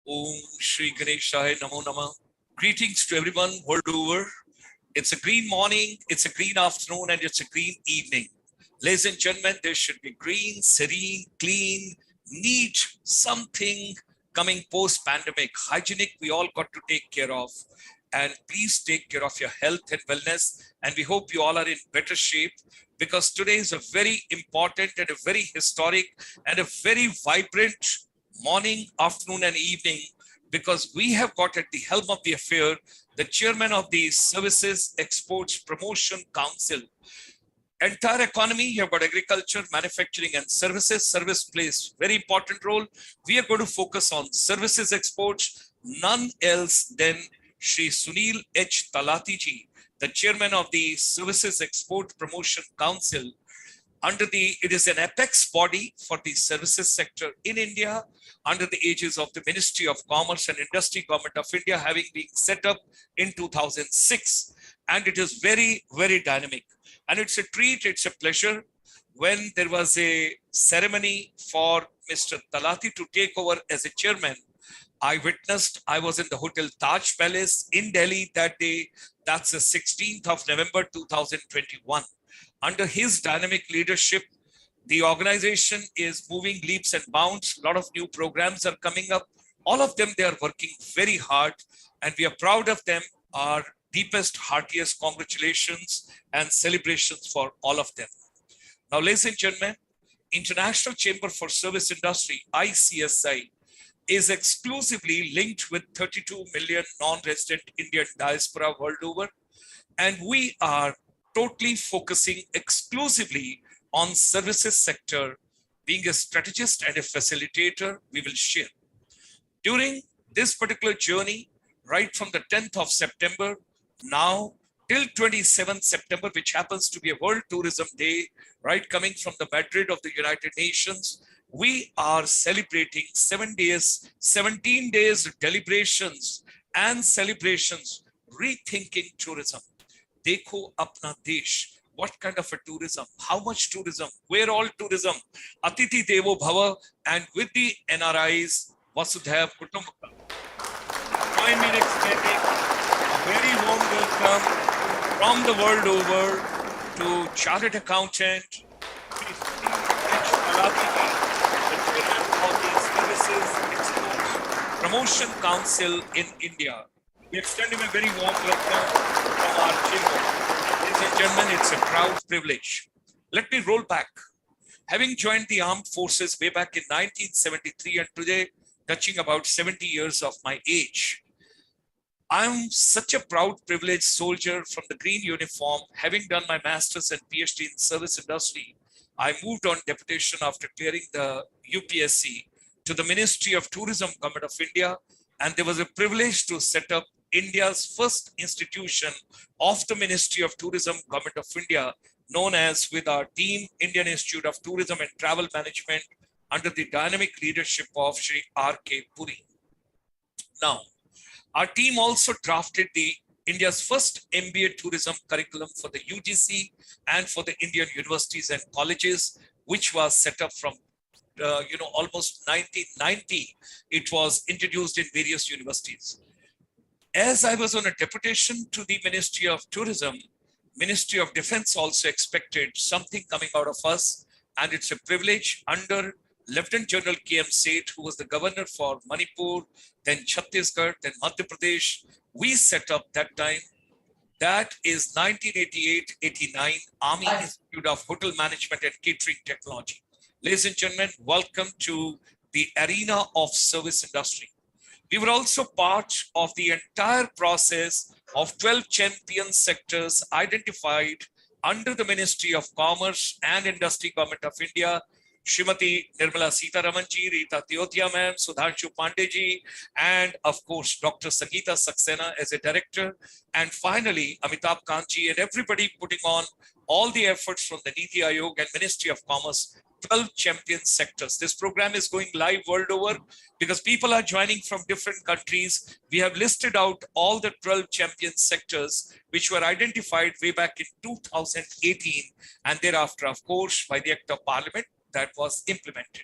Om Shri Ganeshaya Namo Nama. Greetings to everyone world over. It's a green morning, it's a green afternoon, and it's a green evening. Ladies and gentlemen, there should be green, serene, clean, neat, something coming post-pandemic, hygienic, we all got to take care of. And please take care of your health and wellness. And we hope you all are in better shape, because today is a very important and a very historic and a very vibrant morning, afternoon, and evening, because we have got at the helm of the affair the chairman of the Services Exports Promotion Council. Entire economy, you have got agriculture, manufacturing, and services. Service plays very important role. We are going to focus on services exports, none else than Shri Sunil H. Talati ji, the chairman of the Services Export Promotion Council. It is an apex body for the services sector in India, under the aegis of the Ministry of Commerce and Industry, Government of India, having been set up in 2006. And it is very, very dynamic. And it's a treat, it's a pleasure. When there was a ceremony for Mr. Talati to take over as a chairman, I was in the Hotel Taj Palace in Delhi that day. That's the 16th of November, 2021. Under his dynamic leadership, the organization is moving leaps and bounds. A lot of new programs are coming up. All of them, they are working very hard, and we are proud of them. Our deepest, heartiest congratulations and celebrations for all of them. Now, ladies and gentlemen, International Chamber for Service Industry, ICSI, is exclusively linked with 32 million non-resident Indian diaspora world over. And we are totally focusing exclusively on services sector. Being a strategist and a facilitator, we will share. During this particular journey, right from the 10th of September, now till 27th September, which happens to be a World Tourism Day, right, coming from the Madrid of the United Nations, we are celebrating 17 days of deliberations and celebrations, rethinking tourism. Dekho apna desh. What kind of a tourism? How much tourism? Where all tourism? Atiti Devo Bhava, and with the NRIs, Vasudhaiv Kutumbakam. Join me in extending a very warm welcome from the world over to Chartered Accountant, the chairman of the Services Exports Promotion Council in India. We extend him a very warm welcome from our chamber. Ladies and gentlemen, it's a proud privilege. Let me roll back. Having joined the armed forces way back in 1973 and today touching about 70 years of my age, I'm such a proud privileged soldier from the green uniform. Having done my master's and PhD in service industry, I moved on deputation after clearing the UPSC to the Ministry of Tourism, Government of India. And there was a privilege to set up India's first institution of the Ministry of Tourism, Government of India, known as, with our team, Indian Institute of Tourism and Travel Management, under the dynamic leadership of Shri R.K. Puri. Now, our team also drafted the India's first MBA tourism curriculum for the UGC and for the Indian universities and colleges, which was set up from almost 1990. It was introduced in various universities. As I was on a deputation to the Ministry of Tourism, Ministry of Defense also expected something coming out of us, and it's a privilege under Lieutenant General K.M. Seth, who was the governor for Manipur, then Chhattisgarh, then Madhya Pradesh. We set up that time, that is 1988-89, Army Institute of Hotel Management and Catering Technology. Ladies and gentlemen, welcome to the arena of service industry. We were also part of the entire process of 12 champion sectors identified under the Ministry of Commerce and Industry, Government of India. Srimati Nirmala Sitharamanji, Rita Teotia ma'am, Sudhanshu Pandeyji, and of course, Dr. Sangeeta Saxena as a director. And finally, Amitabh Kantji and everybody putting on all the efforts from the Niti Aayog and Ministry of Commerce, 12 champion sectors. This program is going live world over because people are joining from different countries. We have listed out all the 12 champion sectors which were identified way back in 2018, and thereafter, of course, by the Act of Parliament, that was implemented.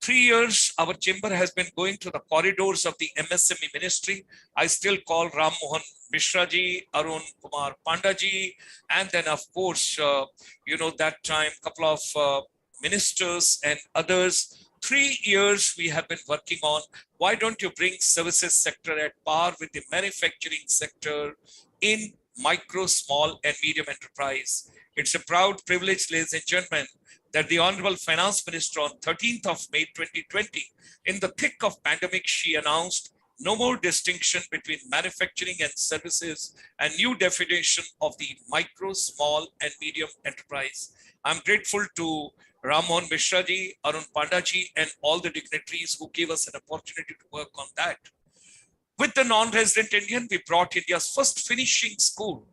3 years, our chamber has been going to the corridors of the MSME ministry. I still call Ram Mohan Mishra ji, Arun Kumar Panda ji, and then of course, that time couple of ministers and others. 3 years we have been working on, why don't you bring services sector at par with the manufacturing sector in micro, small and medium enterprise. It's a proud privilege, ladies and gentlemen, that the Honorable Finance Minister on 13th of May 2020, in the thick of pandemic, she announced no more distinction between manufacturing and services and new definition of the micro, small and medium enterprise. I'm grateful to Rammohan Mishra ji, Arun Panda ji and all the dignitaries who gave us an opportunity to work on that. With the non-resident Indian, we brought India's first finishing school,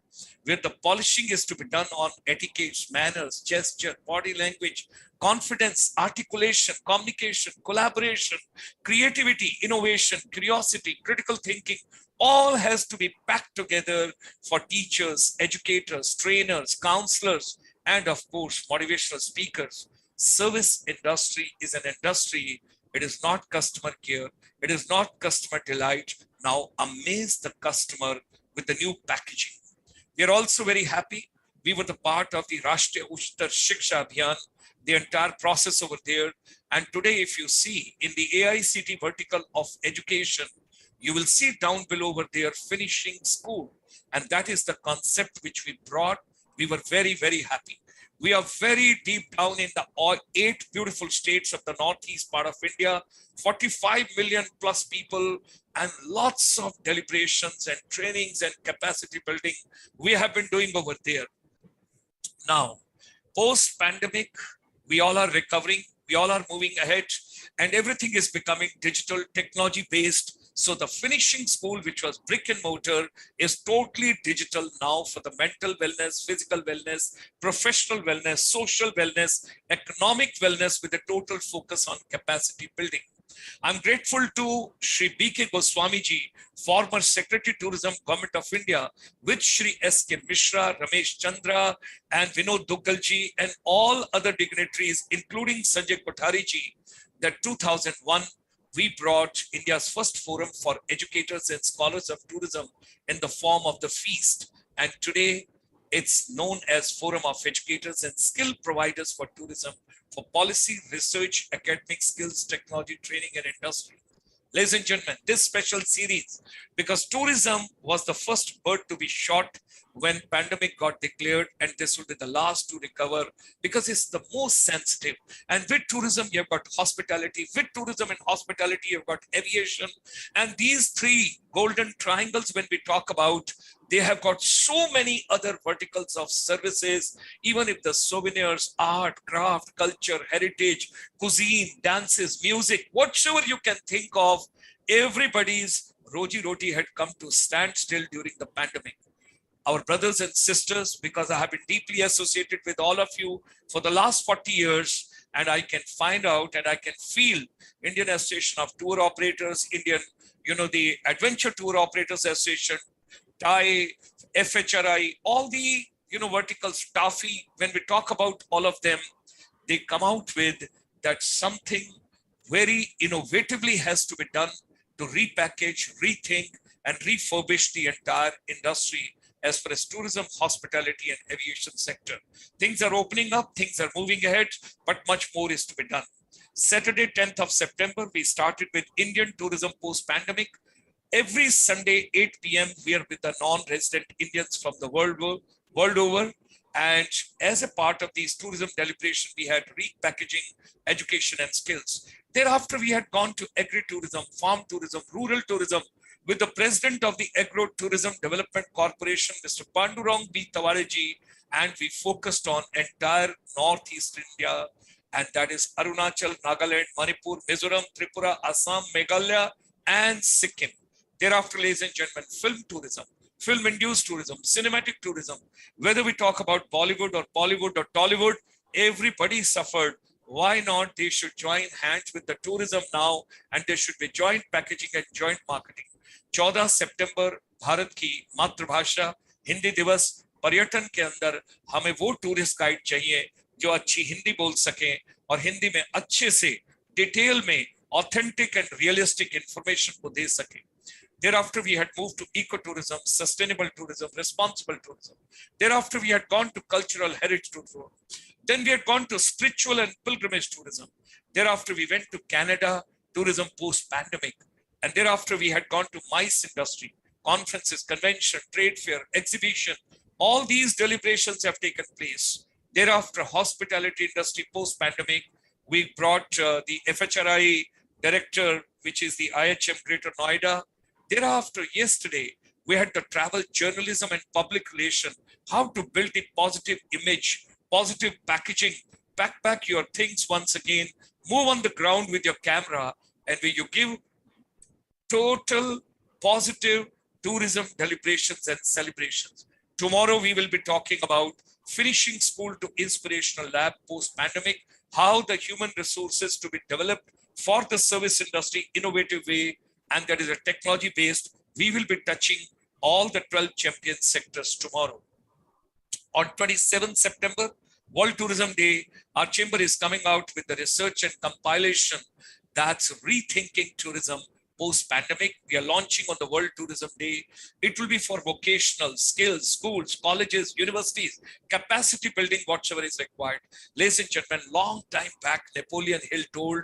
where the polishing is to be done on etiquette, manners, gesture, body language, confidence, articulation, communication, collaboration, creativity, innovation, curiosity, critical thinking, all has to be packed together for teachers, educators, trainers, counselors, and of course, motivational speakers. Service industry is an industry. It is not customer care. It is not customer delight. Now amaze the customer with the new packaging. We are also very happy. We were the part of the Rashtriya Uchtar Shiksha Abhiyan, the entire process over there. And today, if you see in the AICT vertical of education, you will see down below over there finishing school. And that is the concept which we brought. We were very, very happy. We are very deep down in the 8 beautiful states of the northeast part of India, 45 million plus people, and lots of deliberations and trainings and capacity building we have been doing over there. Now, post-pandemic, we all are recovering, we all are moving ahead, and everything is becoming digital, technology-based. So the finishing school, which was brick and mortar, is totally digital now for the mental wellness, physical wellness, professional wellness, social wellness, economic wellness, with a total focus on capacity building. I'm grateful to Shri B.K. Goswami ji, former Secretary Tourism, Government of India, with Shri S.K. Mishra, Ramesh Chandra, and Vinod Duggal ji, and all other dignitaries, including Sanjay Kothari ji, that 2001, we brought India's first forum for educators and scholars of tourism in the form of the feast. And today it's known as Forum of Educators and Skill Providers for Tourism for Policy, Research, Academic Skills, Technology, Training and Industry. Ladies and gentlemen, this special series, because tourism was the first bird to be shot when pandemic got declared, and this will be the last to recover because it's the most sensitive. And with tourism, you've got hospitality. With tourism and hospitality, you've got aviation. And these 3 golden triangles, when we talk about, they have got so many other verticals of services, even if the souvenirs, art, craft, culture, heritage, cuisine, dances, music, whatsoever you can think of, everybody's Roji Roti had come to stand still during the pandemic. Our brothers and sisters, because I have been deeply associated with all of you for the last 40 years, and I can find out and I can feel Indian Association of Tour Operators, Indian, the Adventure Tour Operators Association, TAI, FHRI, all the, verticals, TAFI, when we talk about all of them, they come out with that something very innovatively has to be done to repackage, rethink, and refurbish the entire industry as far as tourism, hospitality, and aviation sector. Things are opening up, things are moving ahead, but much more is to be done. Saturday, 10th of September, we started with Indian tourism post-pandemic. Every Sunday, 8 p.m., we are with the non-resident Indians from the world over. And as a part of these tourism deliberation, we had repackaging, education, and skills. Thereafter, we had gone to agri-tourism, farm tourism, rural tourism, with the president of the Agro Tourism Development Corporation, Mr. Pandurang B. Tawareji, and we focused on entire Northeast India, and that is Arunachal, Nagaland, Manipur, Mizoram, Tripura, Assam, Meghalaya, and Sikkim. Thereafter, ladies and gentlemen, film tourism, film-induced tourism, cinematic tourism, whether we talk about Bollywood or Tollywood, everybody suffered. Why not? They should join hands with the tourism now, and there should be joint packaging and joint marketing. 14 सितंबर भारत की मातृभाषा हिंदी दिवस, पर्यटन के अंदर हमें वो tourist guide चाहिए जो अच्छी हिंदी बोल सके और हिंदी में अच्छे से डिटेल में ऑथेंटिक एंड रियलिस्टिक इंफॉर्मेशन को दे सके. Thereafter, we had moved to ecotourism, sustainable tourism, responsible tourism. Thereafter, we had gone to cultural heritage tourism. Then we had gone to spiritual and pilgrimage tourism. Thereafter, we went to Canada, tourism post-pandemic. And thereafter, we had gone to MICE industry, conferences, convention, trade fair, exhibition. All these deliberations have taken place. Thereafter, hospitality industry post-pandemic, we brought the FHRI director, which is the IHM Greater Noida. Thereafter, yesterday, we had the travel journalism and public relation, how to build a positive image, positive packaging, back your things once again, move on the ground with your camera, and where you give total positive tourism deliberations and celebrations. Tomorrow, we will be talking about finishing school to inspirational lab post-pandemic, how the human resources to be developed for the service industry innovative way, and that is a technology based. We will be touching all the 12 champion sectors tomorrow. On 27th September, World Tourism Day, our chamber is coming out with the research and compilation that's rethinking tourism post-pandemic. We are launching on the World Tourism Day. It will be for vocational skills, schools, colleges, universities, capacity building, whatever is required. Ladies and gentlemen, long time back, Napoleon Hill told,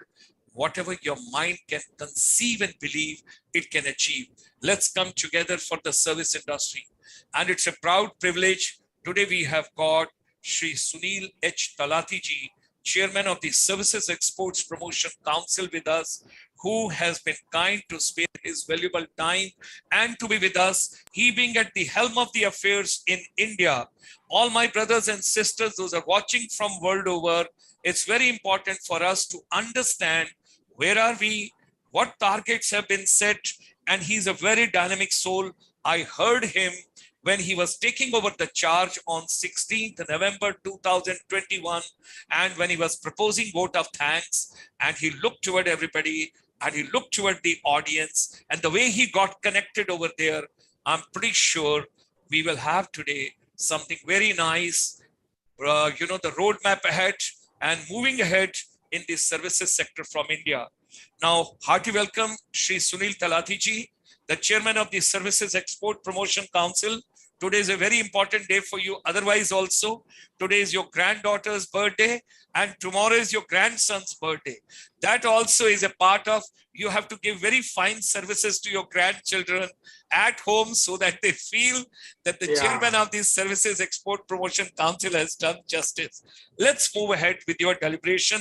whatever your mind can conceive and believe, it can achieve. Let's come together for the service industry. And it's a proud privilege. Today we have got Shri Sunil H. Talati ji, Chairman of the Services Exports Promotion Council with us, who has been kind to spare his valuable time and to be with us. He being at the helm of the affairs in India. All my brothers and sisters, those are watching from world over, it's very important for us to understand where are we, what targets have been set, and he's a very dynamic soul. I heard him when he was taking over the charge on 16th November 2021, and when he was proposing vote of thanks, and he looked toward everybody, and he looked toward the audience, and the way he got connected over there, I'm pretty sure we will have today something very nice, the roadmap ahead and moving ahead in the services sector from India. Now, hearty welcome, Shri Sunil Talati ji, the Chairman of the Services Export Promotion Council. Today is a very important day for you. Otherwise also, today is your granddaughter's birthday and tomorrow is your grandson's birthday. That also is a part of, you have to give very fine services to your grandchildren at home so that they feel that the chairman of the Services Export Promotion Council has done justice. Let's move ahead with your deliberation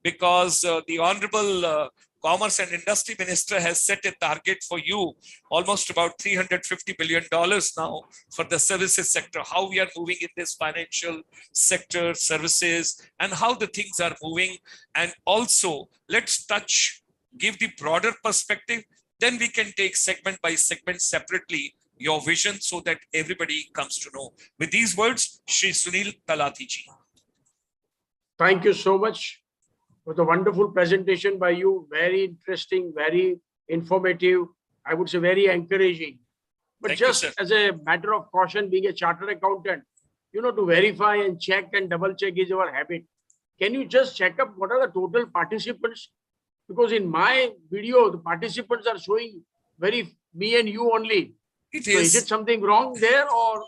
because the Honorable Commerce and Industry Minister has set a target for you, almost about $350 billion now for the services sector, how we are moving in this financial sector, services, and how the things are moving. And also, let's give the broader perspective, then we can take segment by segment separately your vision so that everybody comes to know. With these words, Shri Sunil Talati ji. Thank you so much. It was a wonderful presentation by you, very interesting, very informative, I would say very encouraging. But Thank just you, as a matter of caution, being a chartered accountant, to verify and check and double check is our habit. Can you just check up what are the total participants? Because in my video, the participants are showing me and you only. So is it something wrong there or?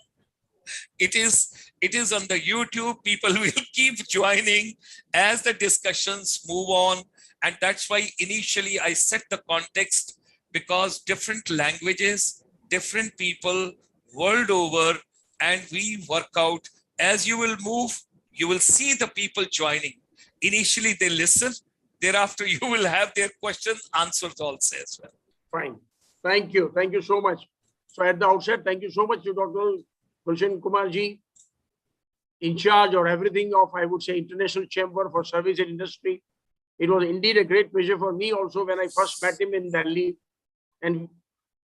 It is on the YouTube. People will keep joining as the discussions move on. And that's why initially I set the context because different languages, different people world over, and we work out as you will move, you will see the people joining. Initially they listen. Thereafter you will have their questions answered also as well. Fine. Thank you. Thank you so much. So at the outset, thank you so much to Dr. Gulshan Kumar ji, in charge of everything of, I would say, International Chamber for Service and Industry. It was indeed a great pleasure for me also when I first met him in Delhi. And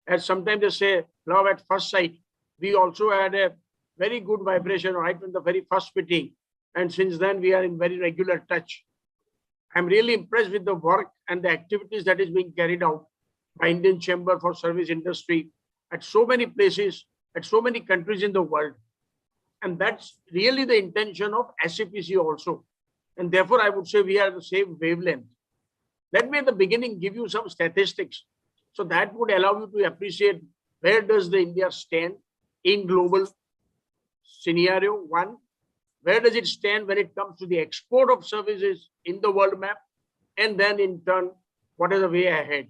as sometimes they say, love at first sight, we also had a very good vibration right from the very first meeting. And since then, we are in very regular touch. I'm really impressed with the work and the activities that is being carried out by Indian Chamber for Service Industry at so many places, at so many countries in the world. And that's really the intention of SEPC also. And therefore, I would say we are the same wavelength. Let me at the beginning give you some statistics. So that would allow you to appreciate where does the India stand in global scenario. One, where does it stand when it comes to the export of services in the world map? And then in turn, what is the way ahead?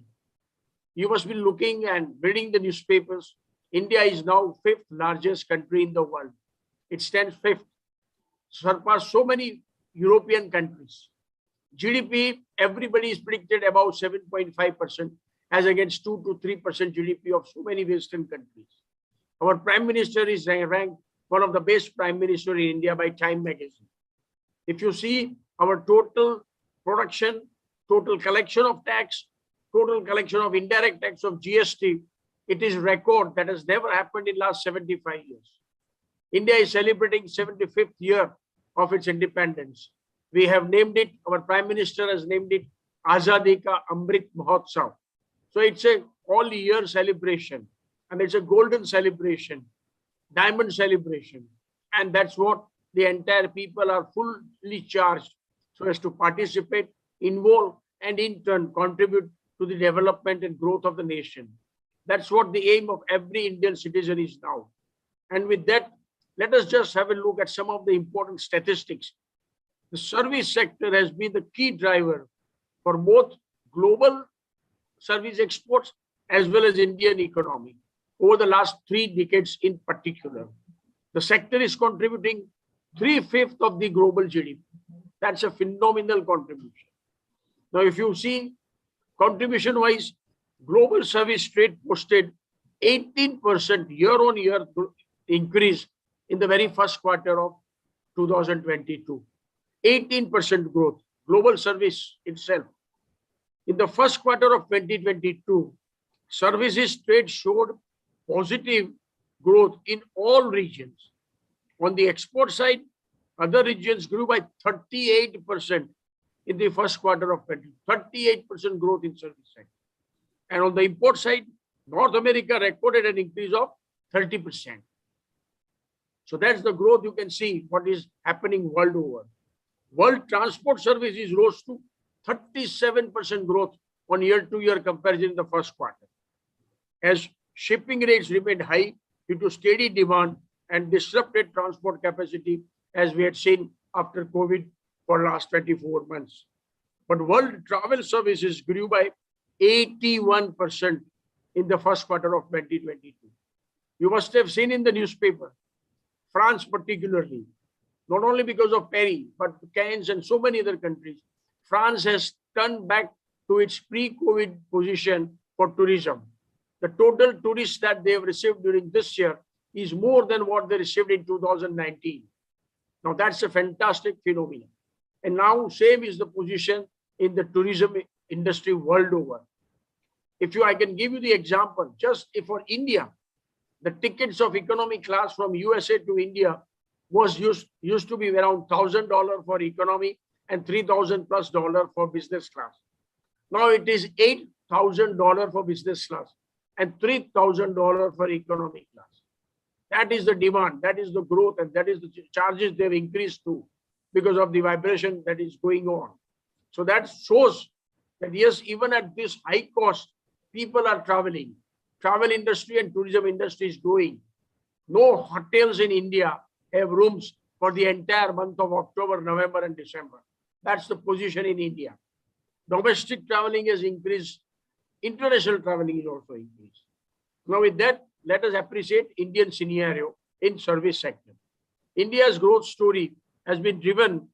You must be looking and reading the newspapers. India is now 5th largest country in the world. It stands 5th, surpassed so many European countries. GDP, everybody is predicted about 7.5% as against 2 to 3% GDP of so many Western countries. Our Prime Minister is ranked one of the best Prime Minister in India by Time magazine. If you see our total production, total collection of tax, total collection of indirect tax of GST, it is record that has never happened in last 75 years. India is celebrating 75th year of its independence. We have named it, our Prime Minister has named it Azadi Ka Amrit Mahotsav. So it's a all year celebration and it's a golden celebration, diamond celebration. And that's what the entire people are fully charged so as to participate, involve, and in turn contribute to the development and growth of the nation. That's what the aim of every Indian citizen is now. And with that, let us just have a look at some of the important statistics. The service sector has been the key driver for both global service exports as well as Indian economy over the last 3 decades in particular. The sector is contributing 3/5 of the global GDP. That's a phenomenal contribution. Now, if you see contribution-wise, global service trade posted 18% year-on-year increase in the very first quarter of 2022. 18% growth, global service itself. In the first quarter of 2022, services trade showed positive growth in all regions. On the export side, other regions grew by 38% in the first quarter of 2022. 38% growth in service sector. And on the import side, North America recorded an increase of 30%. So that's the growth. You can see what is happening world over. World transport services rose to 37% growth on year-to-year comparison in the first quarter, as shipping rates remained high due to steady demand and disrupted transport capacity, as we had seen after COVID for last 24 months. But world travel services grew by 81% in the first quarter of 2022. You must have seen in the newspaper, France particularly, not only because of Paris, but Cannes and so many other countries, France has turned back to its pre-COVID position for tourism. The total tourists that they have received during this year is more than what they received in 2019. Now that's a fantastic phenomenon. And now same is the position in the tourism industry world over. I can give you the example, just for India, the tickets of economy class from USA to India was used to be around $1,000 for economy and $3,000+ for business class. Now it is $8,000 for business class and $3,000 for economy class. That is the demand, that is the growth, and that is the charges they've increased to because of the vibration that is going on. So that shows that yes, even at this high cost, people are traveling. Travel industry and tourism industry is growing. No hotels in India have rooms for the entire month of October, November, and December. That's the position in India. Domestic traveling has increased. International traveling is also increased. Now with that, let us appreciate Indian scenario in service sector. India's growth story has been driven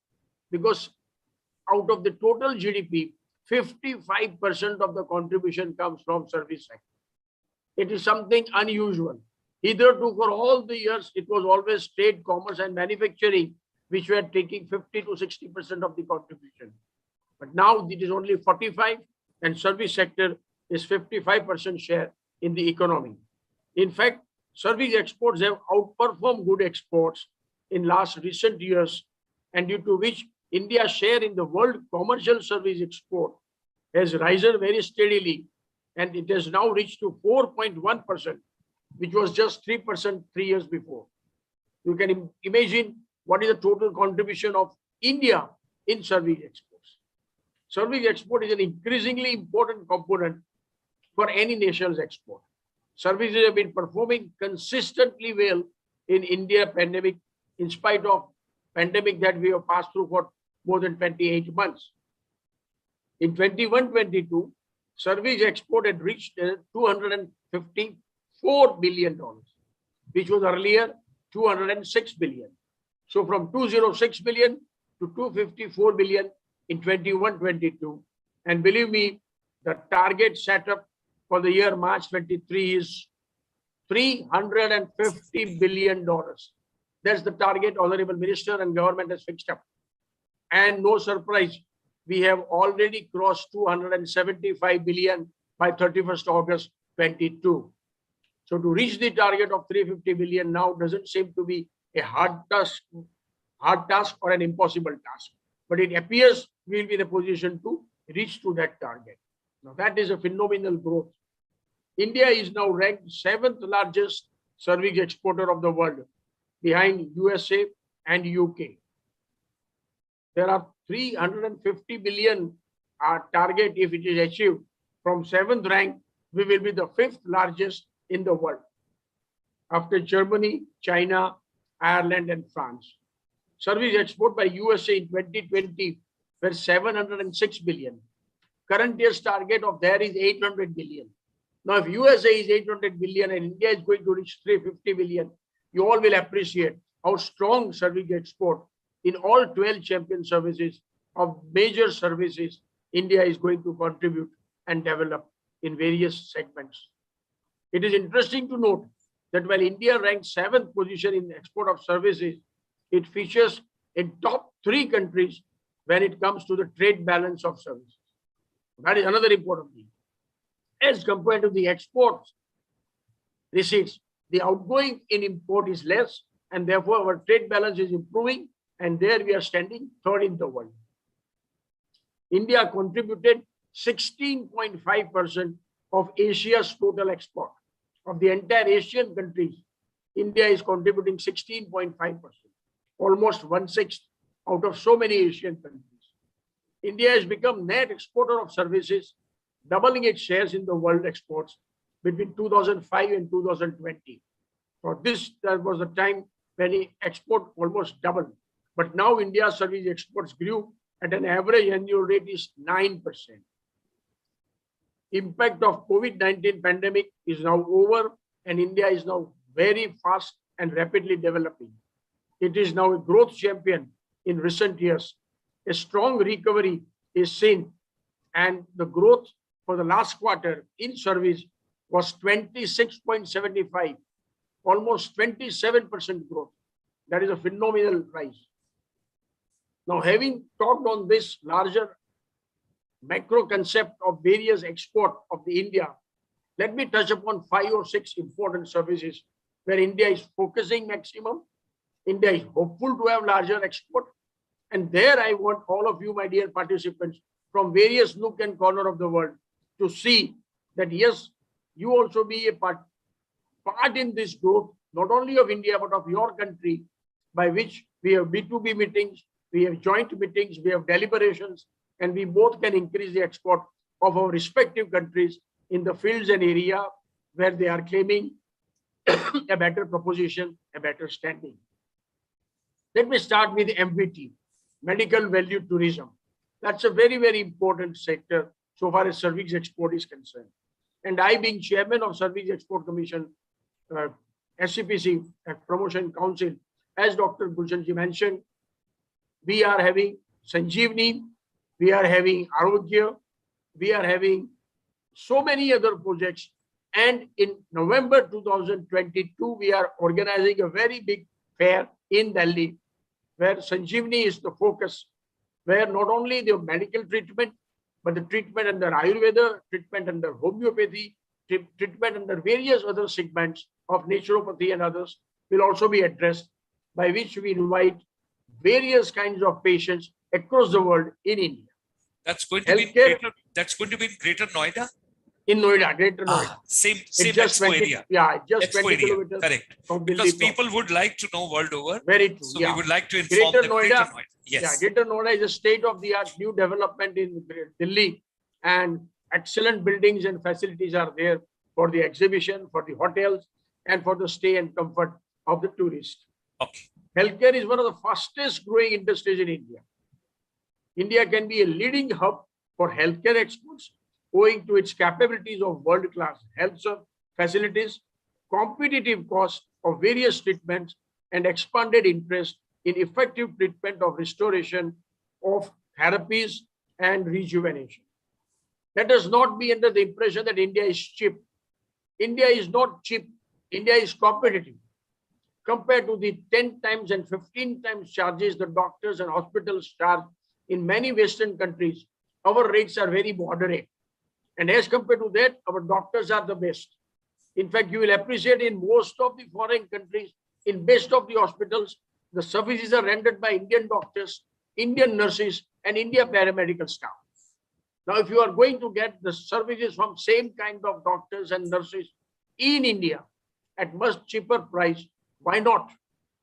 because out of the total GDP, 55% of the contribution comes from service sector. It is something unusual. Hitherto, for all the years, it was always trade, commerce, and manufacturing, which were taking 50 to 60% of the contribution. But now it is only 45%, and service sector is 55% share in the economy. In fact, service exports have outperformed good exports in recent years, and due to which India's share in the world commercial service export has risen very steadily, and it has now reached to 4.1%, which was just 3% 3 years before. You can imagine what is the total contribution of India in service exports. service export is an increasingly important component for any nation's export. Services have been performing consistently well in India pandemic, in spite of pandemic that we have passed through for more than 28 months. In 21-22, service export had reached $254 billion, which was earlier $206 billion. So from 206 billion to 254 billion in 21-22. And believe me, the target set up for the year March 23 is $350 billion. That's the target Honorable Minister and government has fixed up. And no surprise, we have already crossed 275 billion by 31st August 22. So to reach the target of 350 billion now doesn't seem to be a hard task or an impossible task. But it appears we will be in a position to reach to that target. Now that is a phenomenal growth. India is now ranked 7th largest service exporter of the world, behind USA and UK. There are 350 billion target. If it is achieved from 7th rank, we will be the 5th largest in the world, after Germany, China, Ireland, and France. Service export by USA in 2020 were 706 billion. Current year's target of there is 800 billion. Now, if USA is 800 billion and India is going to reach 350 billion, you all will appreciate how strong service export in all 12 champion services of major services India is going to contribute and develop in various segments. It is interesting to note that while India ranks 7th position in export of services, it features in top 3 countries when it comes to the trade balance of services. That is another important thing. As compared to the exports receipts, the outgoing in import is less, and therefore our trade balance is improving, and there we are standing 3rd in the world. India contributed 16.5% of Asia's total export. Of the entire Asian countries, India is contributing 16.5%, almost 1/6 out of so many Asian countries. India has become net exporter of services, doubling its shares in the world exports between 2005 and 2020. For this, there was a time when the export almost doubled. But now India's service exports grew at an average annual rate is 9%. Impact of COVID-19 pandemic is now over, and India is now very fast and rapidly developing. It is now a growth champion in recent years. A strong recovery is seen, and the growth for the last quarter in service was 26.75, almost 27% growth. That is a phenomenal rise. Now, having talked on this larger macro concept of various export of the India, let me touch upon 5 or 6 important services where India is focusing maximum. India is hopeful to have larger export. And there I want all of you, my dear participants, from various nook and corner of the world to see that yes, you also be a part in this growth, not only of India, but of your country, by which we have B2B meetings, we have joint meetings, we have deliberations, and we both can increase the export of our respective countries in the fields and area where they are claiming a better proposition, a better standing. Let me start with MVT, medical value tourism. That's a very, very important sector so far as service export is concerned. And I, being chairman of Service Export Commission, SEPC, Promotion Council, as Dr. Gulshanji mentioned, we are having Sanjeevani, we are having Arogya, we are having so many other projects. And in November 2022, we are organizing a very big fair in Delhi, where Sanjeevani is the focus, where not only the medical treatment, but the treatment under Ayurveda, treatment under homeopathy, treatment under various other segments of naturopathy and others will also be addressed, by which we invite various kinds of patients across the world in India. That's going to be in Greater Noida? In Noida, Greater Noida. Same It's just expo 20, area. yeah, it's just Expo 20 area, kilometers correct. from Because Delhi. people would like to know world over. Very true. So yeah. we would like to inform Greater them. Noida, Greater Noida. Yes. Yeah, Greater Noida is a state-of-the-art new development in Delhi, and excellent buildings and facilities are there for the exhibition, for the hotels, and for the stay and comfort of the tourist. Okay. Healthcare is one of the fastest growing industries in India. India can be a leading hub for healthcare exports owing to its capabilities of world-class health facilities, competitive cost of various treatments, and expanded interest in effective treatment of restoration of therapies and rejuvenation. Let us not be under the impression that India is cheap. India is not cheap. India is competitive. Compared to the 10 times and 15 times charges the doctors and hospitals charge in many Western countries, our rates are very moderate. And as compared to that, our doctors are the best. In fact, you will appreciate in most of the foreign countries, in best of the hospitals, the services are rendered by Indian doctors, Indian nurses, and Indian paramedical staff. Now, if you are going to get the services from same kind of doctors and nurses in India at much cheaper price, why not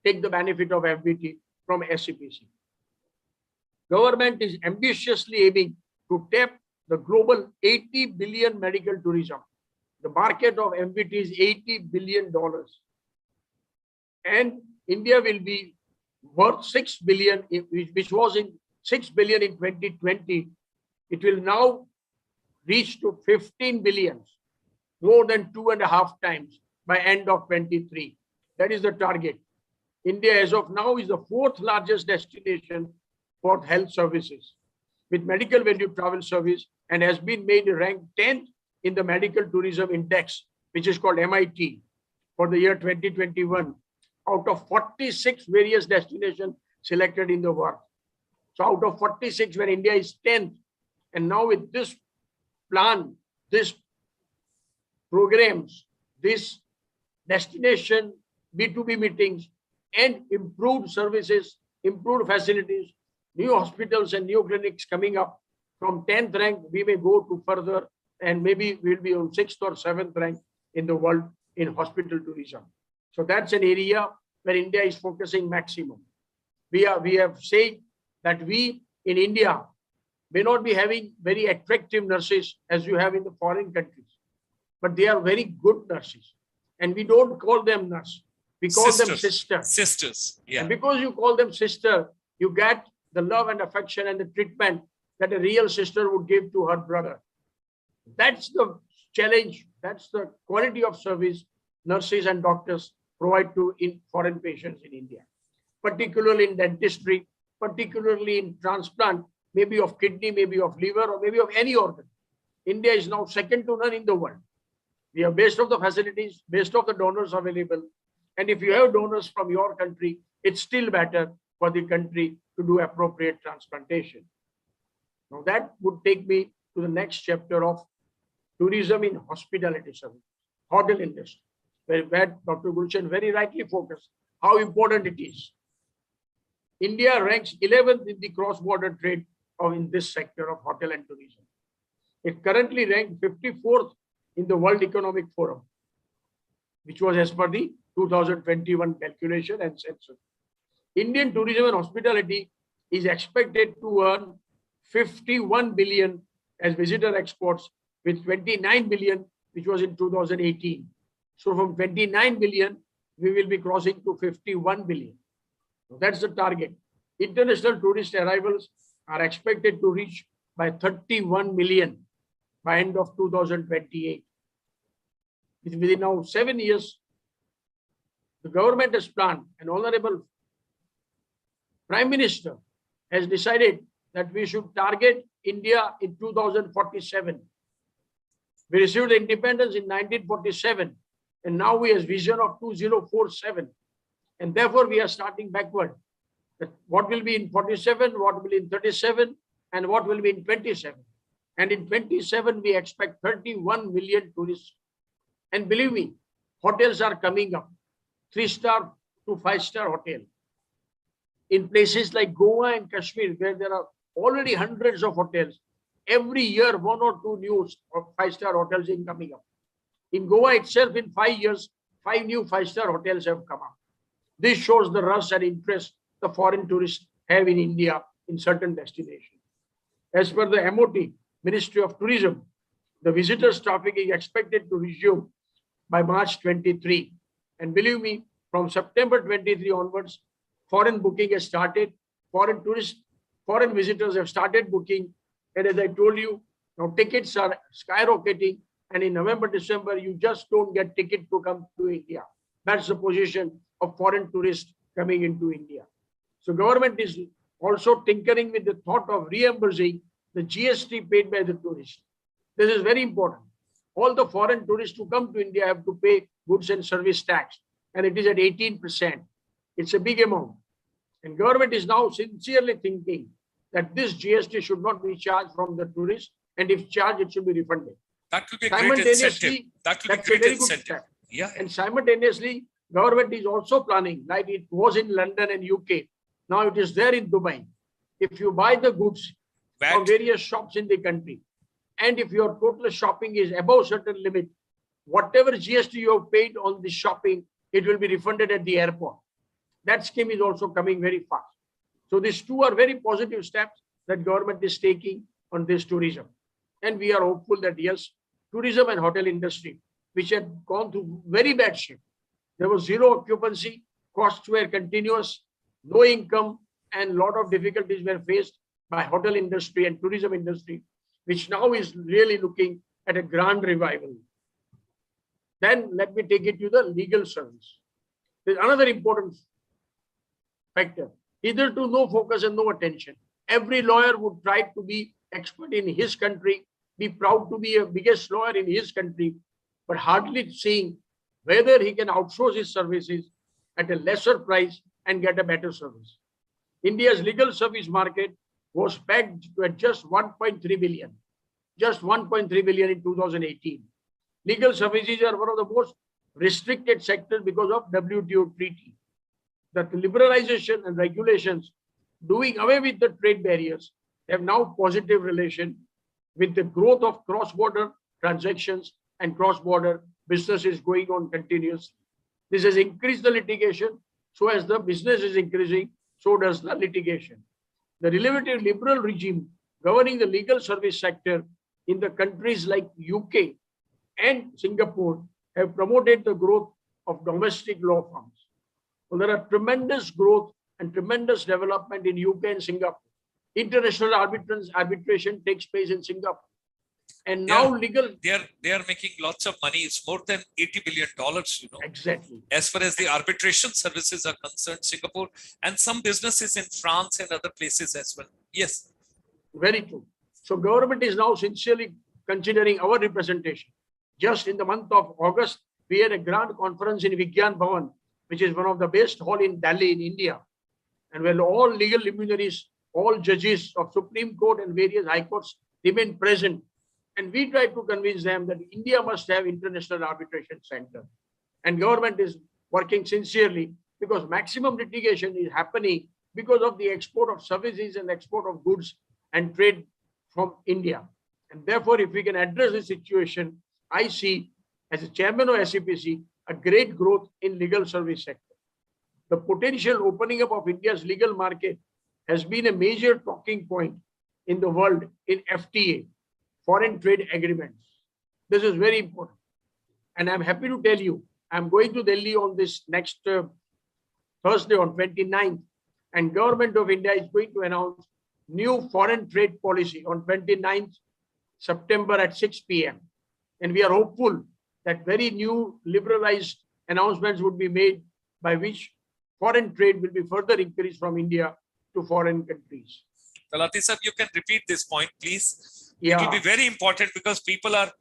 take the benefit of FBT from SEPC? Government is ambitiously aiming to tap the global 80 billion medical tourism. The market of MVT is $80 billion. And India will be worth 6 billion, which was in 6 billion in 2020. It will now reach to 15 billions, more than 2.5 times by end of 23. That is the target. India as of now is the 4th largest destination for health services with medical value travel service, and has been made ranked 10th in the medical tourism index, which is called MIT, for the year 2021, out of 46 various destinations selected in the world. So out of 46, where India is 10th, and now with this plan, this programs, this destination B2B meetings, and improved services, improved facilities, new hospitals and new clinics coming up, from 10th rank, we may go to further, and maybe we'll be on 6th or 7th rank in the world in hospital tourism. So that's an area where India is focusing maximum. We have said that we in India may not be having very attractive nurses as you have in the foreign countries, but they are very good nurses. And we don't call them nurse. We call them sister. Sisters, yeah. And because you call them sister, you get the love and affection and the treatment that a real sister would give to her brother. That's the challenge. That's the quality of service nurses and doctors provide to foreign patients in India, particularly in dentistry, particularly in transplant, maybe of kidney, maybe of liver, or maybe of any organ. India is now second to none in the world. We are based on the facilities, based on the donors available. And if you have donors from your country, it's still better for the country to do appropriate transplantation. Now that would take me to the next chapter of tourism in hospitality service, hotel industry, where Dr. Gulshan very rightly focused how important it is. India ranks 11th in the cross-border trade in this sector of hotel and tourism. It currently ranked 54th in the World Economic Forum, which was as per the 2021 calculation and census. Indian tourism and hospitality is expected to earn 51 billion as visitor exports, with 29 billion, which was in 2018. So from 29 billion, we will be crossing to 51 billion. So that's the target. International tourist arrivals are expected to reach by 31 million by end of 2028. Within now 7 years, the government has planned, and Honorable Prime Minister has decided that we should target India in 2047. We received the independence in 1947, and now we have vision of 2047. And therefore, we are starting backward. What will be in 47, what will be in 37, and what will be in 27. And in 27, we expect 31 million tourists. And believe me, hotels are coming up, 3-star to 5-star hotel. In places like Goa and Kashmir, where there are already hundreds of hotels, every year 1 or 2 new five-star hotels in coming up. In Goa itself, in 5 years, 5 new five-star hotels have come up. This shows the rush and interest the foreign tourists have in India in certain destinations. As per the MOT, Ministry of Tourism, the visitors traffic is expected to resume by March 23. And believe me, from September 23 onwards, foreign booking has started. Foreign tourists, foreign visitors have started booking. And as I told you, now tickets are skyrocketing. And in November, December, you just don't get ticket to come to India. That's the position of foreign tourists coming into India. So government is also tinkering with the thought of reimbursing the GST paid by the tourists. This is very important. All the foreign tourists who come to India have to pay goods and service tax, and it is at 18%. It's a big amount. And government is now sincerely thinking that this GST should not be charged from the tourists, and if charged, it should be refunded. That will be a great incentive. That will be a great incentive. Yeah. And simultaneously, government is also planning, like it was in London and UK. Now it is there in Dubai. If you buy the goods from various shops in the country, and if your total shopping is above certain limit, whatever GST you have paid on the shopping, it will be refunded at the airport. That scheme is also coming very fast. So these two are very positive steps that government is taking on this tourism. And we are hopeful that yes, tourism and hotel industry, which had gone through very bad shape. There was zero occupancy, costs were continuous, no income, and a lot of difficulties were faced by hotel industry and tourism industry, which now is really looking at a grand revival. Then let me take it to the legal service. There's another important factor. Hitherto no focus and no attention. Every lawyer would try to be expert in his country, be proud to be a biggest lawyer in his country, but hardly seeing whether he can outsource his services at a lesser price and get a better service. India's legal service market was pegged to at just 1.3 billion, just 1.3 billion in 2018. Legal services are one of the most restricted sectors because of WTO treaty. That liberalization and regulations doing away with the trade barriers have now positive relation with the growth of cross-border transactions and cross-border businesses going on continuously. This has increased the litigation. So as the business is increasing, so does the litigation. The relatively liberal regime governing the legal service sector in the countries like UK and Singapore have promoted the growth of domestic law firms. So there are tremendous growth and tremendous development in UK and Singapore. International arbitration takes place in Singapore. And now they are making lots of money. It's more than $80 billion, you know. Exactly. As far as the arbitration services are concerned, Singapore and some businesses in France and other places as well. Yes. Very true. So government is now sincerely considering our representation. Just in the month of August, we had a grand conference in Vigyan Bhavan, which is one of the best hall in Delhi in India. And where all legal luminaries, all judges of Supreme Court and various high courts remain present. And we try to convince them that India must have international arbitration center. And government is working sincerely because maximum litigation is happening because of the export of services and export of goods and trade from India. And therefore, if we can address the situation, I see as a chairman of SEPC, a great growth in legal service sector. The potential opening up of India's legal market has been a major talking point in the world in FTA, foreign trade agreements. This is very important. And I'm happy to tell you, I'm going to Delhi on this next Thursday on 29th, and Government of India is going to announce new foreign trade policy on 29th September at 6 p.m. And we are hopeful that very new liberalized announcements would be made by which foreign trade will be further increased from India to foreign countries. Talati sir, you can repeat this point, please. Yeah. It will be very important because people are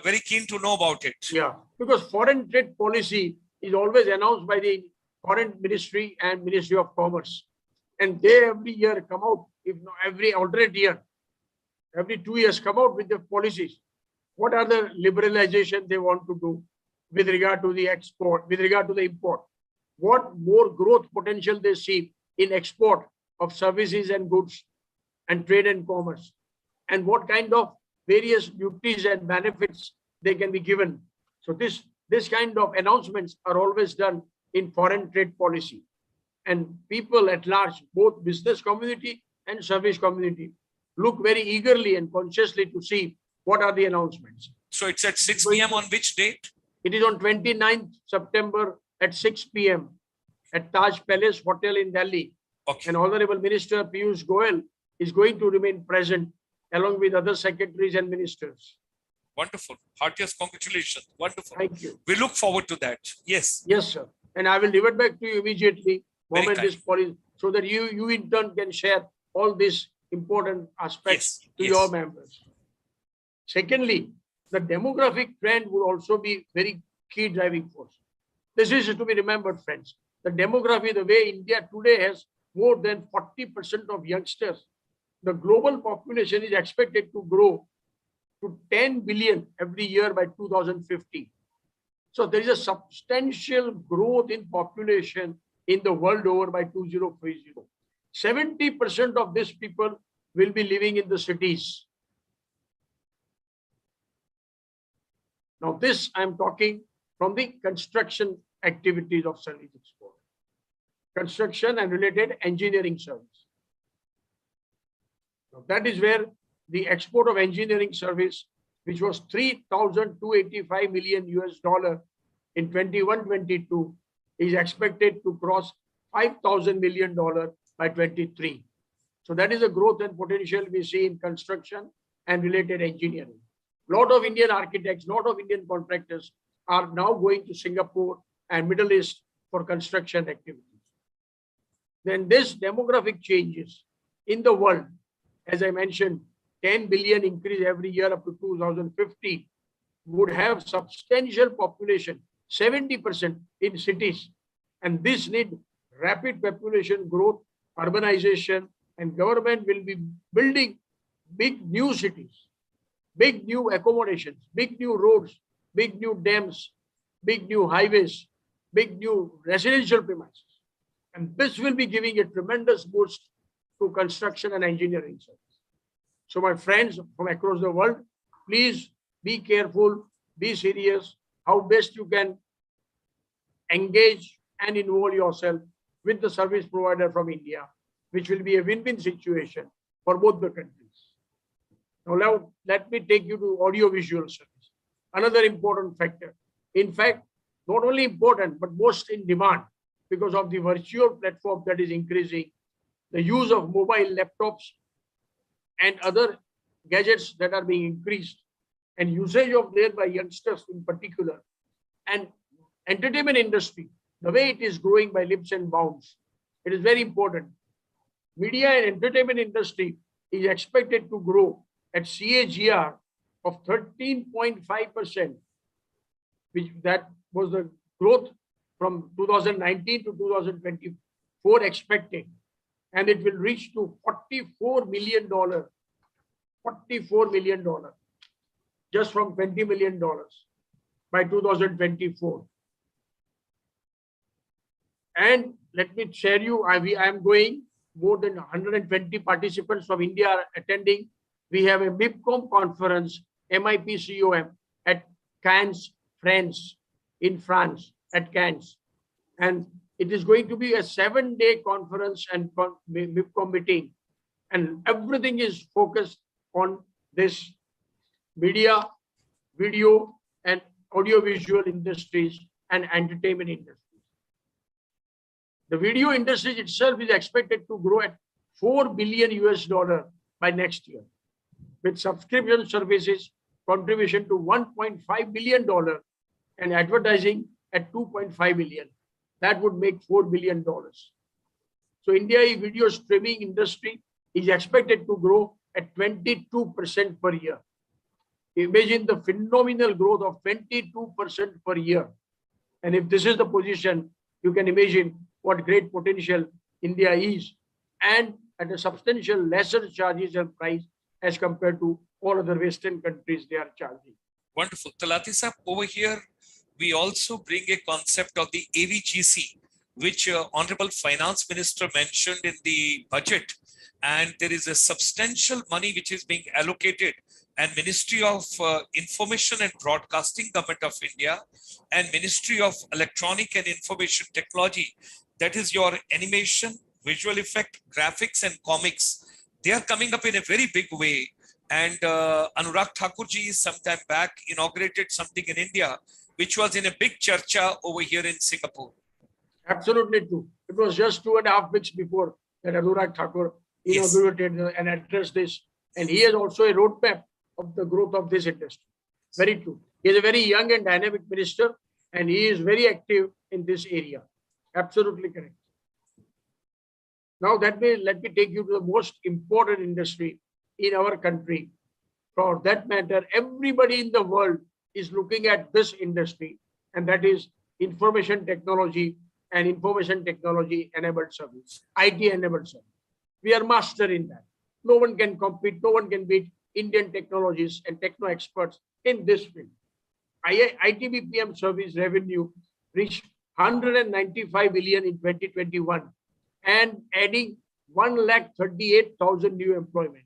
very keen to know about it. Yeah, because foreign trade policy is always announced by the Foreign Ministry and Ministry of Commerce. And they every year come out, if not every alternate year, every 2 years come out with the policies. What are the liberalization they want to do with regard to the export, with regard to the import? What more growth potential they see in export of services and goods and trade and commerce? and what kind of various duties and benefits they can be given. So this kind of announcements are always done in foreign trade policy. And people at large, both business community and service community, look very eagerly and consciously to see what are the announcements. So it's at 6 p.m. on which date? It is on 29th September at 6 p.m. at Taj Palace Hotel in Delhi. Okay. And Honorable Minister Piyush Goyal is going to remain present along with other secretaries and ministers. Wonderful. Heartiest congratulations. Wonderful. Thank you. We look forward to that. Yes. Yes, sir. And I will revert back to you immediately Very moment kind. this policy, so that you in turn can share all these important aspects Yes, to yes. your members. Secondly, the demographic trend would also be very key driving force. This is to be remembered, friends. The demography, the way India today has more than 40% of youngsters, the global population is expected to grow to 10 billion every year by 2050. So there is a substantial growth in population in the world over by 2030. 70% of these people will be living in the cities. Now this I'm talking from the construction activities of service export. Construction and related engineering service. Now that is where the export of engineering service, which was 3,285 million US dollar in 21-22, is expected to cross 5,000 million dollar by 23. So that is a growth and potential we see in construction and related engineering. A lot of Indian architects, a lot of Indian contractors are now going to Singapore and Middle East for construction activities. Then this demographic changes in the world, as I mentioned, 10 billion increase every year up to 2050 would have substantial population, 70% in cities. And this need rapid population growth, urbanization, and government will be building big new cities, big new accommodations, big new roads, big new dams, big new highways, big new residential premises. And this will be giving a tremendous boost to construction and engineering service. So my friends from across the world, please be careful, be serious, how best you can engage and involve yourself with the service provider from India, which will be a win-win situation for both the countries. Now, let me take you to audiovisual service, another important factor. In fact, not only important, but most in demand because of the virtual platform that is increasing, the use of mobile laptops and other gadgets that are being increased, and usage of them by youngsters in particular, and entertainment industry, the way it is growing by leaps and bounds. It is very important. Media and entertainment industry is expected to grow at CAGR of 13.5%, which that was the growth from 2019 to 2024 expected. And it will reach to $44 million, $44 million, just from $20 million by 2024. And let me share you, I am going, more than 120 participants from India are attending. We have a MIPCOM conference, MIPCOM, at Cannes, France, in France, at Cannes. And it is going to be a 7-day conference and MIPCOM meeting. And everything is focused on this media, video, and audiovisual industries and entertainment industries. The video industry itself is expected to grow at 4 billion US dollar by next year, with subscription services contribution to $1.5 billion and advertising at 2.5 billion. That would make $4 billion. So India's video streaming industry is expected to grow at 22% per year. Imagine the phenomenal growth of 22% per year. And if this is the position, you can imagine what great potential India is, and at a substantial lesser charges and price as compared to all other Western countries they are charging. Wonderful. Talati sir, over here, we also bring a concept of the AVGC, which Honorable Finance Minister mentioned in the budget. and there is a substantial money which is being allocated, and Ministry of Information and Broadcasting, Government of India, and Ministry of Electronic and Information Technology, that is your animation, visual effect, graphics and comics, they are coming up in a very big way. And Anurag Thakurji sometime back inaugurated something in India, which was in a big charcha over here in Singapore. Absolutely true. It was just 2.5 weeks before that Anurag Thakur inaugurated and addressed this. And he has also a roadmap of the growth of this industry. Very true. He is a very young and dynamic minister, and he is very active in this area. Absolutely correct. Now let me take you to the most important industry in our country. For that matter, everybody in the world is looking at this industry, and that is information technology and information technology enabled service, IT enabled service. We are master in that. No one can compete, no one can beat Indian technologists and techno experts in this field. ITBPM service revenue reached 195 billion in 2021 and adding 138,000 new employment.